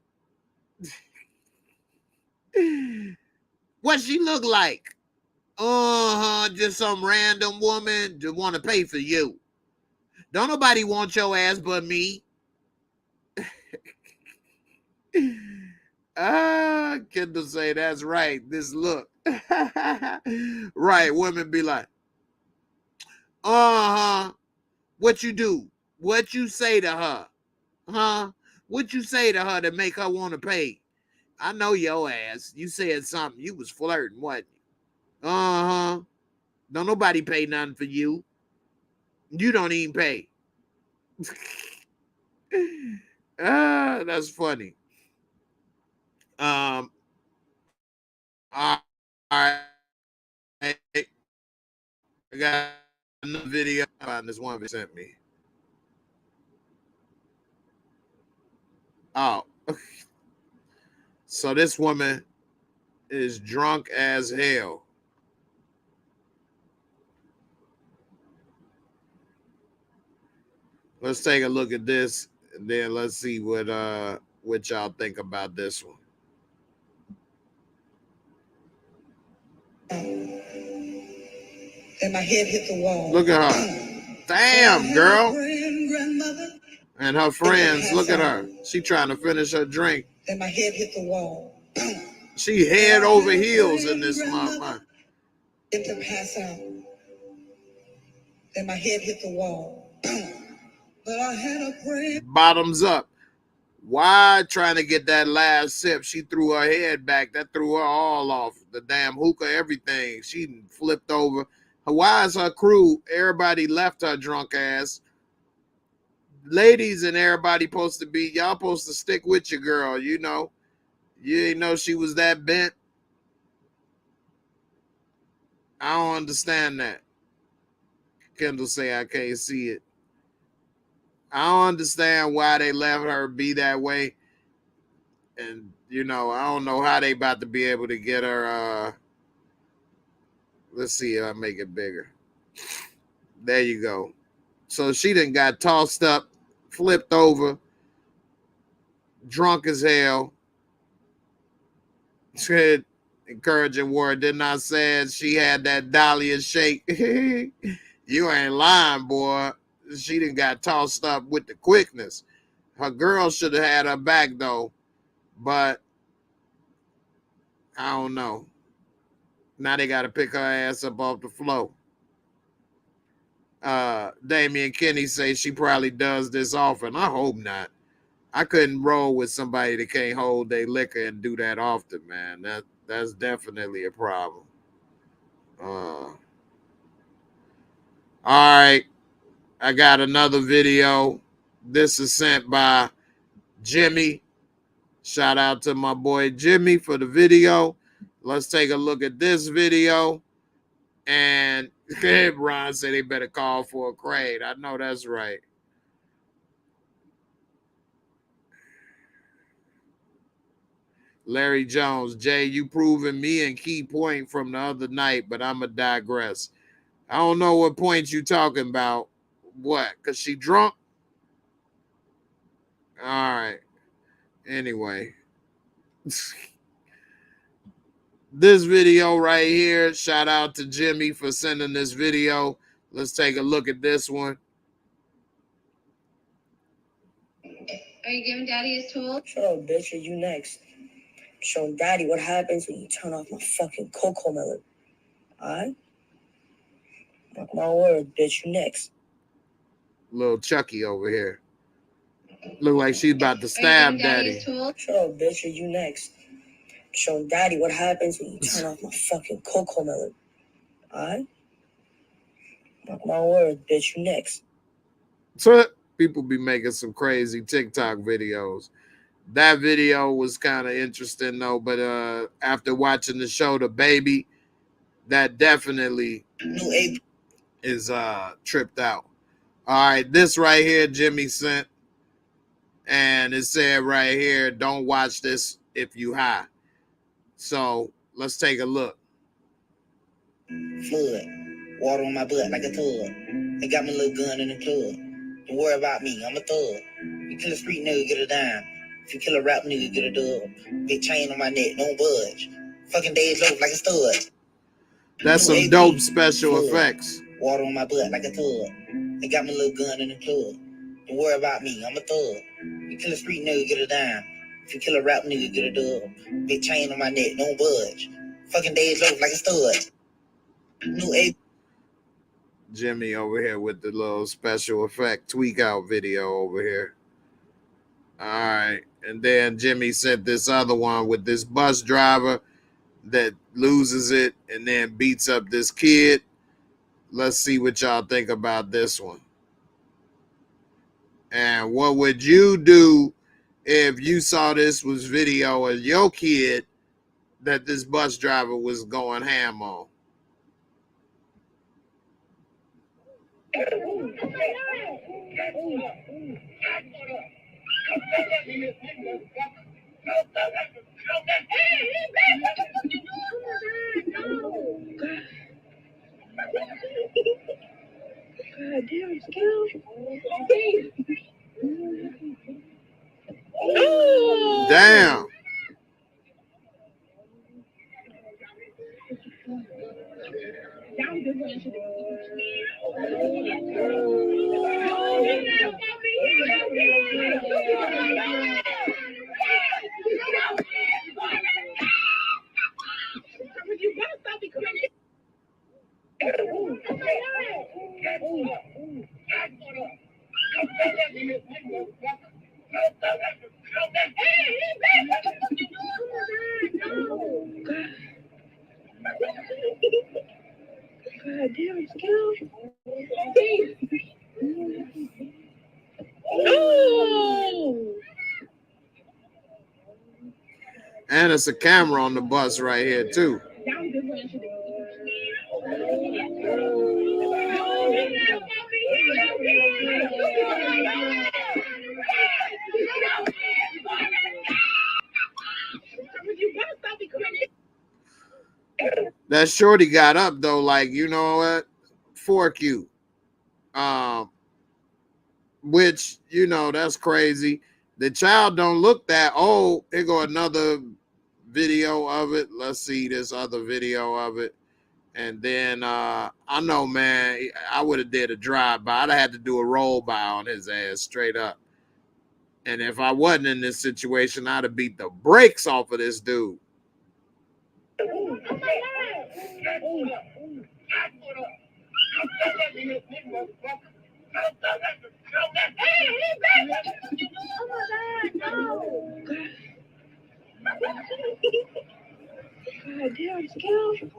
Speaker 2: What she look like? Just some random woman to want to pay for you. Don't nobody want your ass but me. Kendall say that's right. This look. Right, women be like, what you do? What you say to her? Huh? What you say to her to make her want to pay? I know your ass. You said something. You was flirting, wasn't you? Don't nobody pay nothing for you. You don't even pay. That's funny. All right. I got another video on this one they sent me. Oh, so this woman is drunk as hell. Let's take a look at this, and then let's see what y'all think about this one.
Speaker 6: And my head hit the wall.
Speaker 2: Look at her. Damn, girl. And her friends, look at her. She trying to finish her drink.
Speaker 6: And my head hit the wall.
Speaker 2: She head over heels in this motherfucker.
Speaker 6: And to pass out. And my head hit the wall. But I had a prayer.
Speaker 2: Bottoms up. Why trying to get that last sip? She threw her head back. That threw her all off. The damn hookah, everything. She flipped over. Why is her crew? Everybody left her drunk ass. Ladies and everybody supposed to be, y'all supposed to stick with your girl, you know. You didn't know she was that bent. I don't understand that. Kendall say I can't see it. I don't understand why they let her be that way. And, you know, I don't know how they about to be able to get her. Let's see if I make it bigger. There you go. So she done got tossed up, flipped over, drunk as hell. Said encouraging word. Did not say she had that Dahlia shake. You ain't lying, boy. She done got tossed up with the quickness. Her girl should have had her back, though. But I don't know. Now they got to pick her ass up off the floor. Damian Kenny say she probably does this often. I hope not. I couldn't roll with somebody that can't hold their liquor and do that often, man. That's definitely a problem. All right. I got another video. This is sent by Jimmy. Shout out to my boy Jimmy for the video. Let's take a look at this video. And Ron said they better call for a crane. I know that's right. Larry Jones, Jay, you proving me and key point from the other night, but I'ma digress. I don't know what point you talking about. What? Cause she drunk? All right. Anyway. This video right here, shout out to Jimmy for sending this video. Let's take a look at this one.
Speaker 4: Are you giving Daddy his tool?
Speaker 6: Shut up, bitch. Are you next? Showing Daddy what happens when you turn off my fucking cocoa melon. Alright? Mark my word, bitch. You next.
Speaker 2: Little Chucky over here. Look like she's about to stab Daddy.
Speaker 6: Shut up, bitch. Are you next? Showing Daddy what happens when you turn off my fucking cocoa melon. Alright? Mark my word, bitch. You next.
Speaker 2: So people be making some crazy TikTok videos. That video was kind of interesting though, but after watching the show The Baby, that definitely is tripped out. All right, this right here Jimmy sent, and it said right here, don't watch this if you high. So let's take a look.
Speaker 7: Flood. Water on my butt like a tub. They got my little gun in the club. Don't worry about me, I'm a thug. You kill a street nigga, get a dime. If you kill a rap nigga, get a dub. Big chain on my neck, don't budge. Fucking days loaf like a stud.
Speaker 2: That's some dope special effects.
Speaker 7: Water on my butt like a tub. They got my little gun in the club. Don't worry about me, I'm a thug. You kill a street nigga, get a dime. If you kill a rap nigga, get a dub. Big chain on my neck, don't budge. Fucking days loaf like a stud. New A.
Speaker 2: Jimmy over here with the little special effect tweak out video over here. All right. And then Jimmy sent this other one with this bus driver that loses it and then beats up this kid. Let's see what y'all think about this one. And what would you do if you saw this was video of your kid that this bus driver was going ham on?
Speaker 6: God damn, it's cute.
Speaker 2: Damn.
Speaker 6: God damn, it's cute.
Speaker 2: And it's a camera on the bus right here too. That shorty got up though, like, you know what? Fork you. Which, you know, that's crazy. The child don't look that old. Here go another video of it. Let's see this other video of it. And then I know, man, I would have did a drive-by. I'd have had to do a roll-by on his ass straight up. And if I wasn't in this situation, I'd have beat the brakes off of this dude.
Speaker 6: God damn, it's cute.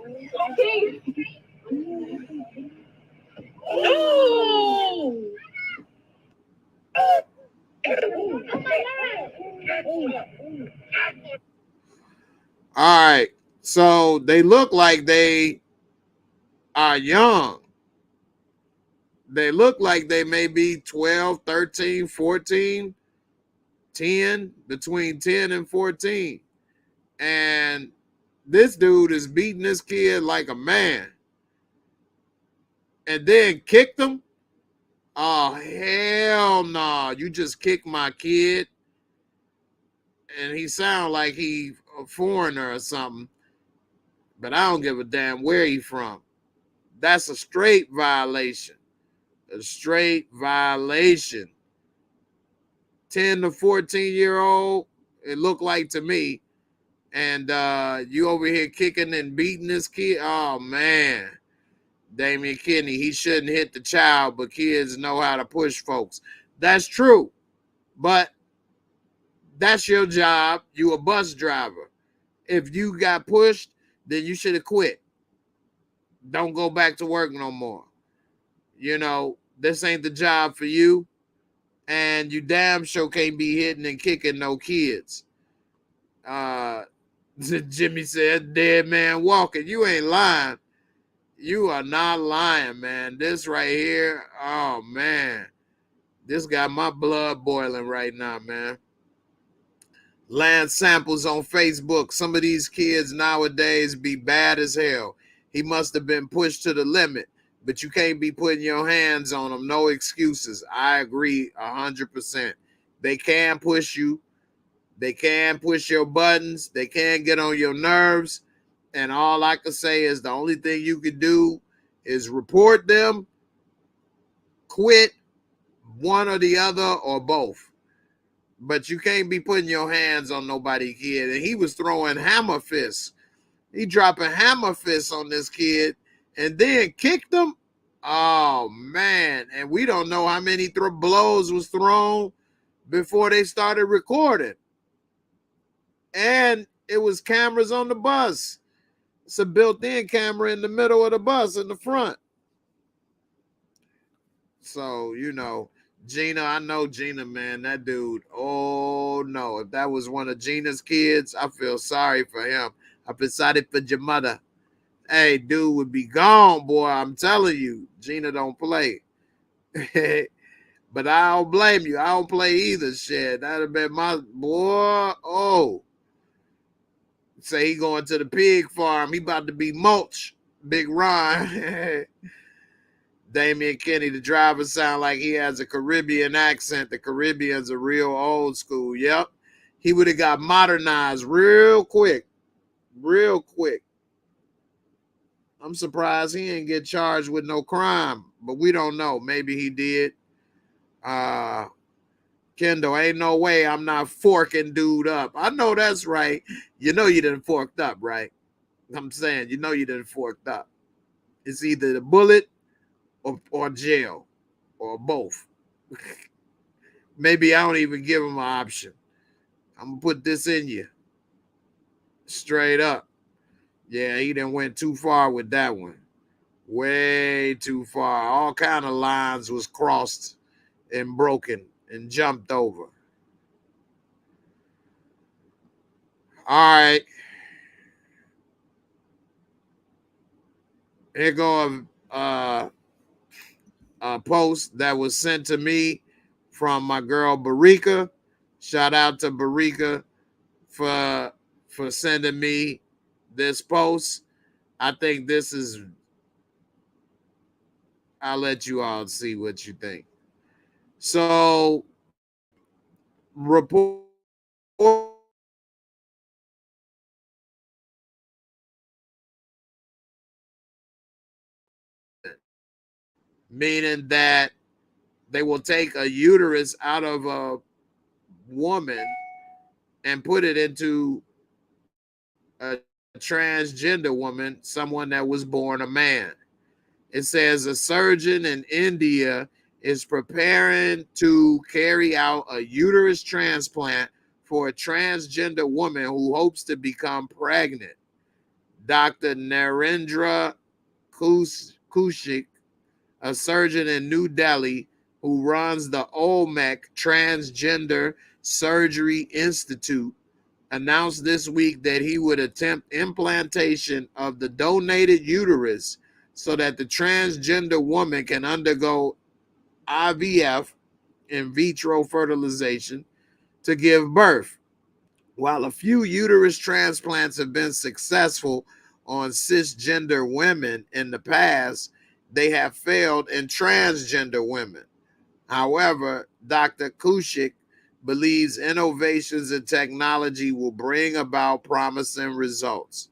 Speaker 2: All right. So they look like they are young. They look like they may be 12, 13, 14, 10, between 10 and 14. And this dude is beating this kid like a man. And then kicked him? Oh, hell no. You just kicked my kid. And he sound like he a foreigner or something. But I don't give a damn where he from. That's a straight violation. A straight violation. 10 to 14-year-old, it looked like to me. And you over here kicking and beating this kid. Oh, man. Damian Kinney, he shouldn't hit the child, but kids know how to push folks. That's true. But that's your job. You a bus driver. If you got pushed, then you should have quit. Don't go back to work no more. You know, this ain't the job for you. And you damn sure can't be hitting and kicking no kids. Jimmy said, dead man walking. You ain't lying. You are not lying, man. This right here, oh, man. This got my blood boiling right now, man. Land Samples on Facebook. Some of these kids nowadays be bad as hell. He must have been pushed to the limit, but you can't be putting your hands on them. No excuses. I agree 100%. They can push you. They can push your buttons. They can get on your nerves. And all I can say is the only thing you can do is report them, quit, one or the other, or both. But you can't be putting your hands on nobody, kid. And he was throwing hammer fists. He dropping hammer fists on this kid and then kicked him. Oh, man. And we don't know how many blows was thrown before they started recording. And it was cameras on the bus. It's a built-in camera in the middle of the bus in the front. So, you know, Gina, I know Gina, man, that dude. Oh, no. If that was one of Gina's kids, I feel sorry for him. I feel sorry for your mother. Hey, dude would be gone, boy. I'm telling you. Gina don't play. But I don't blame you. I don't play either. Shit, that'd have been my boy. Oh, say he going to the pig farm. He about to be mulch. Big Ron. Damian Kenny, the driver, sound like he has a Caribbean accent. The Caribbean's a real old school. Yep. He would have got modernized real quick. Real quick. I'm surprised he didn't get charged with no crime, but we don't know. Maybe he did. Kendall, ain't no way I'm not forking dude up. I know that's right. You know you done forked up, right? I'm saying, you know you done forked up. It's either the bullet or jail or both. Maybe I don't even give him an option. I'm going to put this in you. Straight up. Yeah, he done went too far with that one. Way too far. All kind of lines was crossed and broken and jumped over. All right. Here go a post that was sent to me from my girl Barika. Shout out to Barika for sending me this post. I think this is, I'll let you all see what you think. So, report meaning that they will take a uterus out of a woman and put it into a transgender woman, someone that was born a man. It says a surgeon in India is preparing to carry out a uterus transplant for a transgender woman who hopes to become pregnant. Dr. Narendra Kushik, a surgeon in New Delhi who runs the Olmec Transgender Surgery Institute, announced this week that he would attempt implantation of the donated uterus so that the transgender woman can undergo IVF, in vitro fertilization, to give birth. While a few uterus transplants have been successful on cisgender women in the past, they have failed in transgender women. However, Dr. Kushik believes innovations in technology will bring about promising results.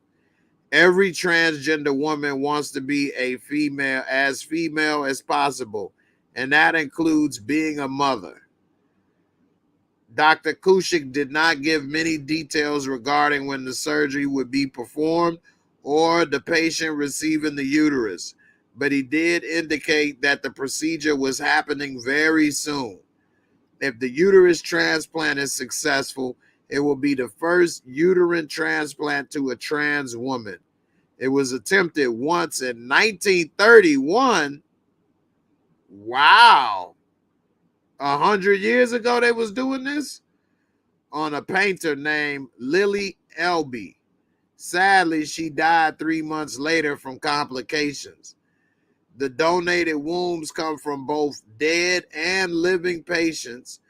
Speaker 2: Every transgender woman wants to be female as possible, and that includes being a mother. Dr. Kushik did not give many details regarding when the surgery would be performed or the patient receiving the uterus, but he did indicate that the procedure was happening very soon. If the uterus transplant is successful, it will be the first uterine transplant to a trans woman. It was attempted once in 1931. Wow. 100 years ago they was doing this on a painter named Lily Elby. Sadly, she died 3 months later from complications. The donated wombs come from both dead and living patients,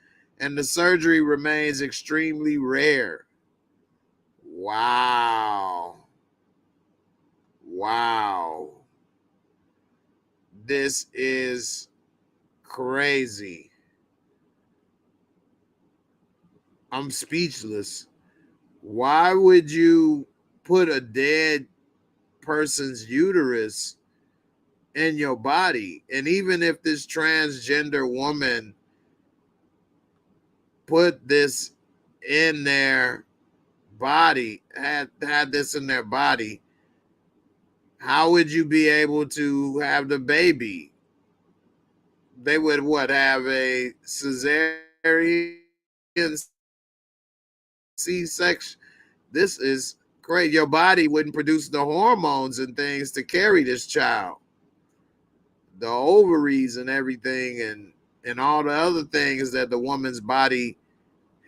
Speaker 2: and the surgery remains extremely rare. Wow. Wow. This is crazy. I'm speechless. Why would you put a dead person's uterus in your body? And even if this transgender woman put this in their body, had this in their body, how would you be able to have the baby? They would have a cesarean C-section? This is great. Your body wouldn't produce the hormones and things to carry this child. The ovaries and everything and all the other things that the woman's body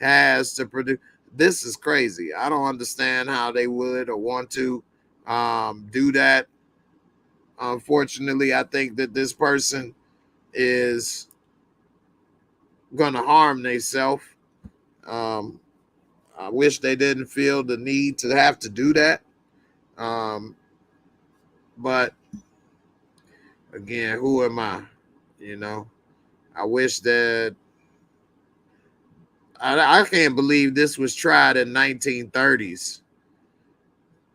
Speaker 2: has to produce. This is crazy. I don't understand how they would or want to do that. Unfortunately, I think that this person is gonna harm themselves. I wish they didn't feel the need to have to do that. But again, who am I? You know, I wish that I can't believe this was tried in 1930s.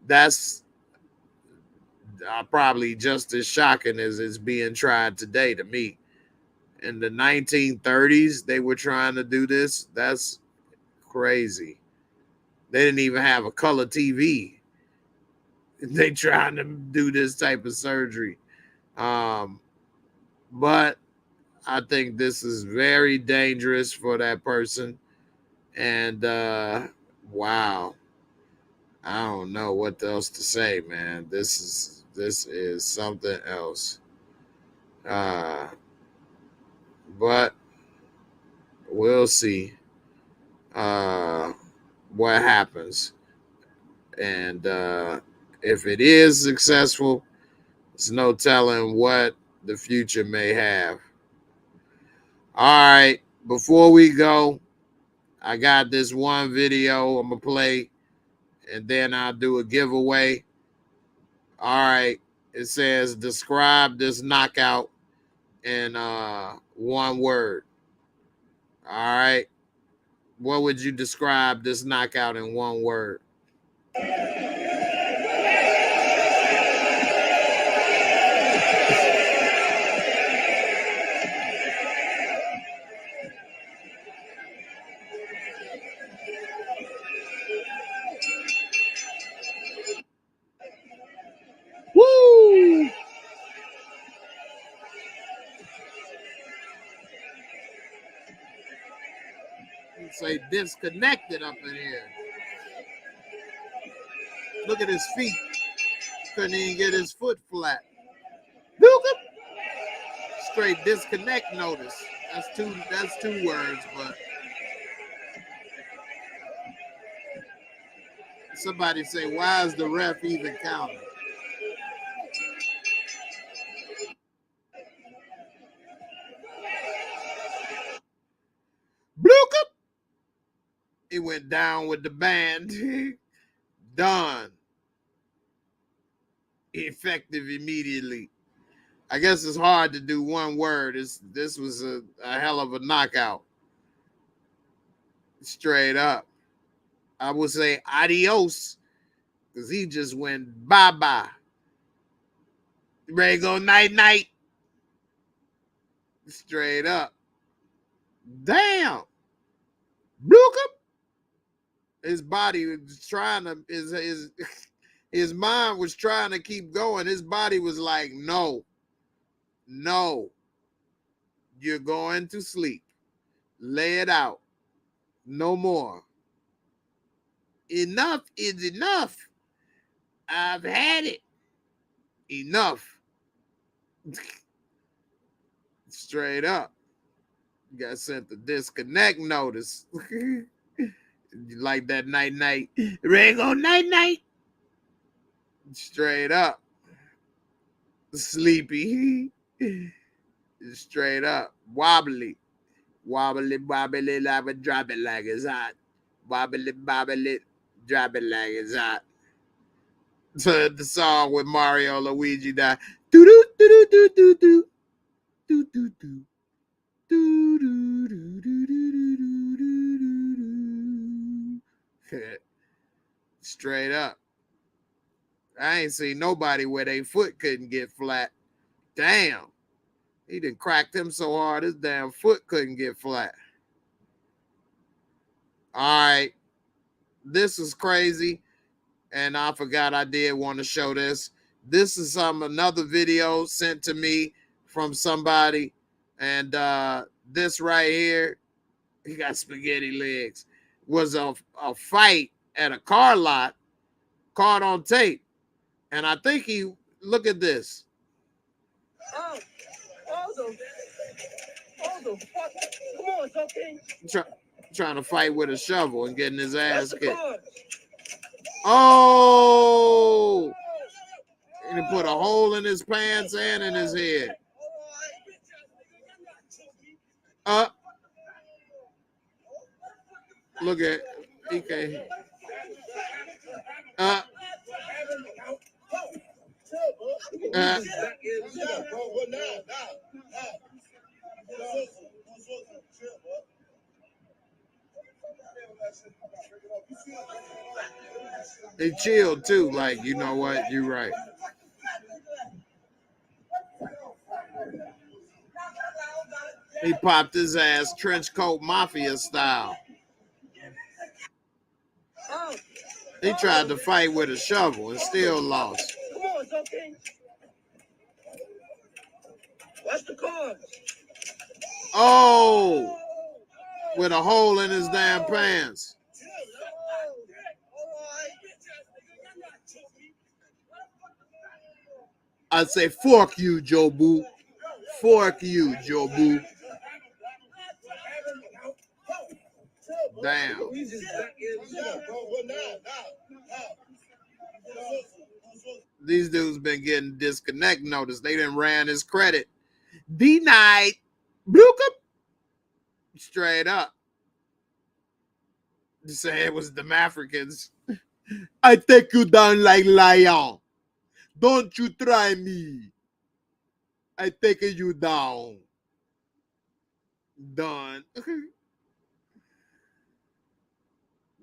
Speaker 2: That's probably just as shocking as it's being tried today to me. In the 1930s, they were trying to do this. That's crazy. They didn't even have a color TV. They trying to do this type of surgery. But I think this is very dangerous for that person. And wow, I don't know what else to say, man. This is something else. But we'll see what happens. And if it is successful, there's no telling what the future may have. All right, before we go, I got this one video I'm going to play, and then I'll do a giveaway. All right, it says, describe this knockout in one word. All right, what would you describe this knockout in one word? Woo! Say disconnected up in here. Look at his feet. Couldn't even get his foot flat. Straight disconnect notice. That's two words, but somebody say, why is the ref even counting? Bloop! He went down with the band. Done. Effective immediately. I guess it's hard to do one word. This was a hell of a knockout. Straight up. I would say adios, because he just went bye-bye. Ready to go night-night? Straight up. Damn. Bloop! His body was trying to, his mind was trying to keep going. His body was like, no, you're going to sleep. Lay it out. No more. Enough is enough. I've had it. Enough. Straight up. You got sent the disconnect notice. Like that night-night. Ready to go night-night? Straight up. Sleepy. Straight up. Wobbly. Wobbly, bobbly, lava, drop it like it's hot. Wobbly, bobbly, drop it like it's hot. So the song with Mario Luigi died. Do do do do do do do do do. Straight up. I ain't seen nobody where their foot couldn't get flat. Damn. He done cracked him so hard his damn foot couldn't get flat. All right. This is crazy. And I forgot I did want to show this. This is another video sent to me from somebody. And this right here, he got spaghetti legs, was a fight at a car lot, caught on tape. And I think look at this.
Speaker 6: Oh, the fuck? Come on, it's okay.
Speaker 2: Trying to fight with a shovel and getting his ass kicked. Oh! And he put a hole in his pants and in his head. Look at EK. He chilled too, like, you know what, you're right. He popped his ass trench coat mafia style. He tried to fight with a shovel and still lost.
Speaker 6: Come on, it's okay. Watch the car.
Speaker 2: Oh, with a hole in his damn pants. I say, fuck you, Joe Boo. Fuck you, Joe Boo. Damn. These dudes been getting disconnect notice. They done ran his credit. Denied. Bloop. Straight up. Say it was them Africans. I take you down like lion. Don't you try me. I take you down. Done.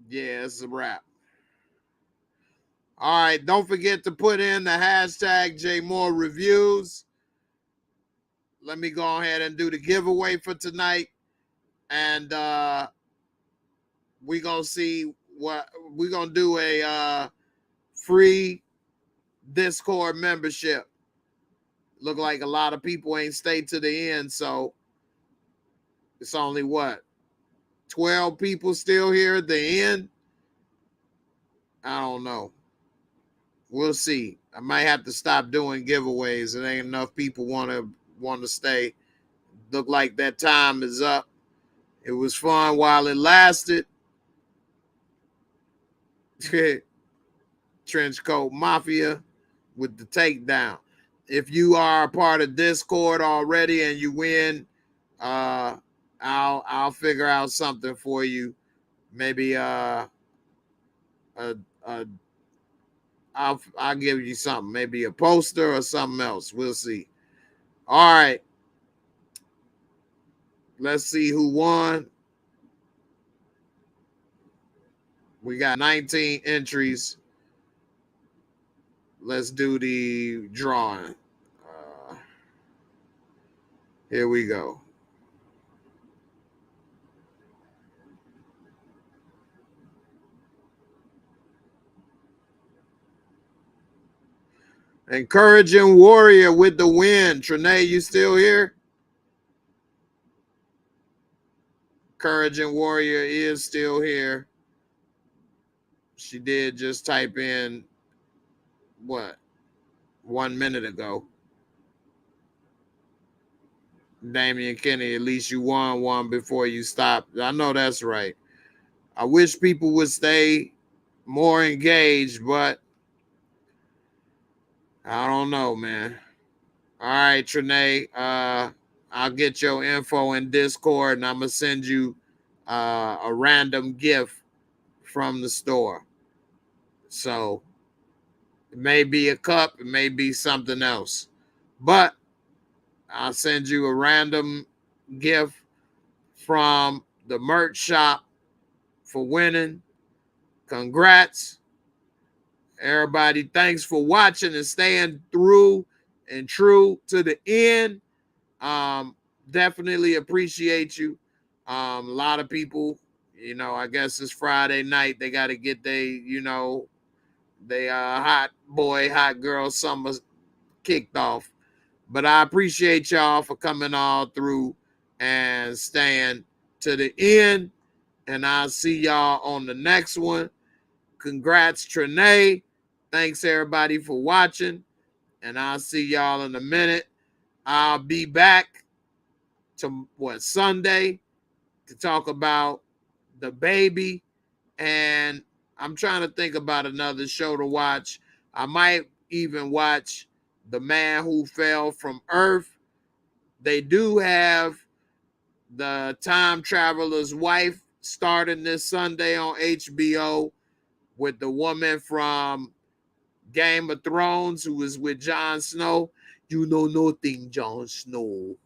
Speaker 2: Yeah, it's a wrap. All right, don't forget to put in the hashtag JAYMOOREREVIEWS. Let me go ahead and do the giveaway for tonight. And we're going to see what we're going to do. A free Discord membership. Look like a lot of people ain't stayed to the end, so it's only what, 12 people still here at the end? I don't know. We'll see. I might have to stop doing giveaways. It ain't enough people want to stay. Look like that time is up. It was fun while it lasted. Trench coat mafia with the takedown. If you are a part of Discord already and you win, I'll figure out something for you. Maybe I'll give you something, maybe a poster or something else. We'll see. All right. Let's see who won. We got 19 entries. Let's do the drawing. Here we go. Encouraging Warrior with the win. Trinae, you still here? Encouraging Warrior is still here. She did just type in, what, 1 minute ago. Damian Kenny, at least you won one before you stopped. I know that's right. I wish people would stay more engaged, but I don't know, man. All right, Trinae, I'll get your info in Discord, and I'm going to send you a random gift from the store. So it may be a cup, it may be something else, but I'll send you a random gift from the merch shop for winning. Congrats. Everybody, thanks for watching and staying through and true to the end. Definitely appreciate you. A lot of people, you know, I guess it's Friday night. They got to get they hot boy, hot girl summer kicked off. But I appreciate y'all for coming all through and staying to the end. And I'll see y'all on the next one. Congrats, Trinae. Thanks, everybody, for watching. And I'll see y'all in a minute. I'll be back to, Sunday to talk about the baby. And I'm trying to think about another show to watch. I might even watch The Man Who Fell from Earth. They do have the Time Traveler's Wife starting this Sunday on HBO with the woman from Game of Thrones who was with Jon Snow. You know nothing, Jon Snow.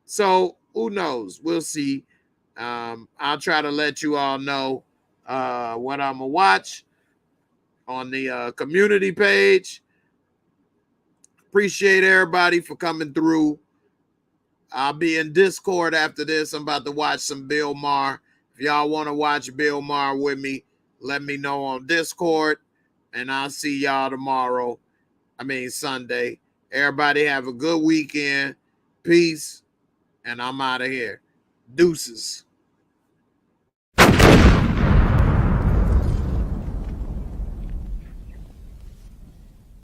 Speaker 2: So who knows? We'll see. I'll try to let you all know what I'm gonna watch on the community page. Appreciate everybody for coming through. I'll be in Discord after this. I'm about to watch some Bill Maher. If y'all want to watch Bill Maher with me, let me know on Discord. And I'll see y'all tomorrow. Sunday. Everybody have a good weekend. Peace. And I'm out of here. Deuces.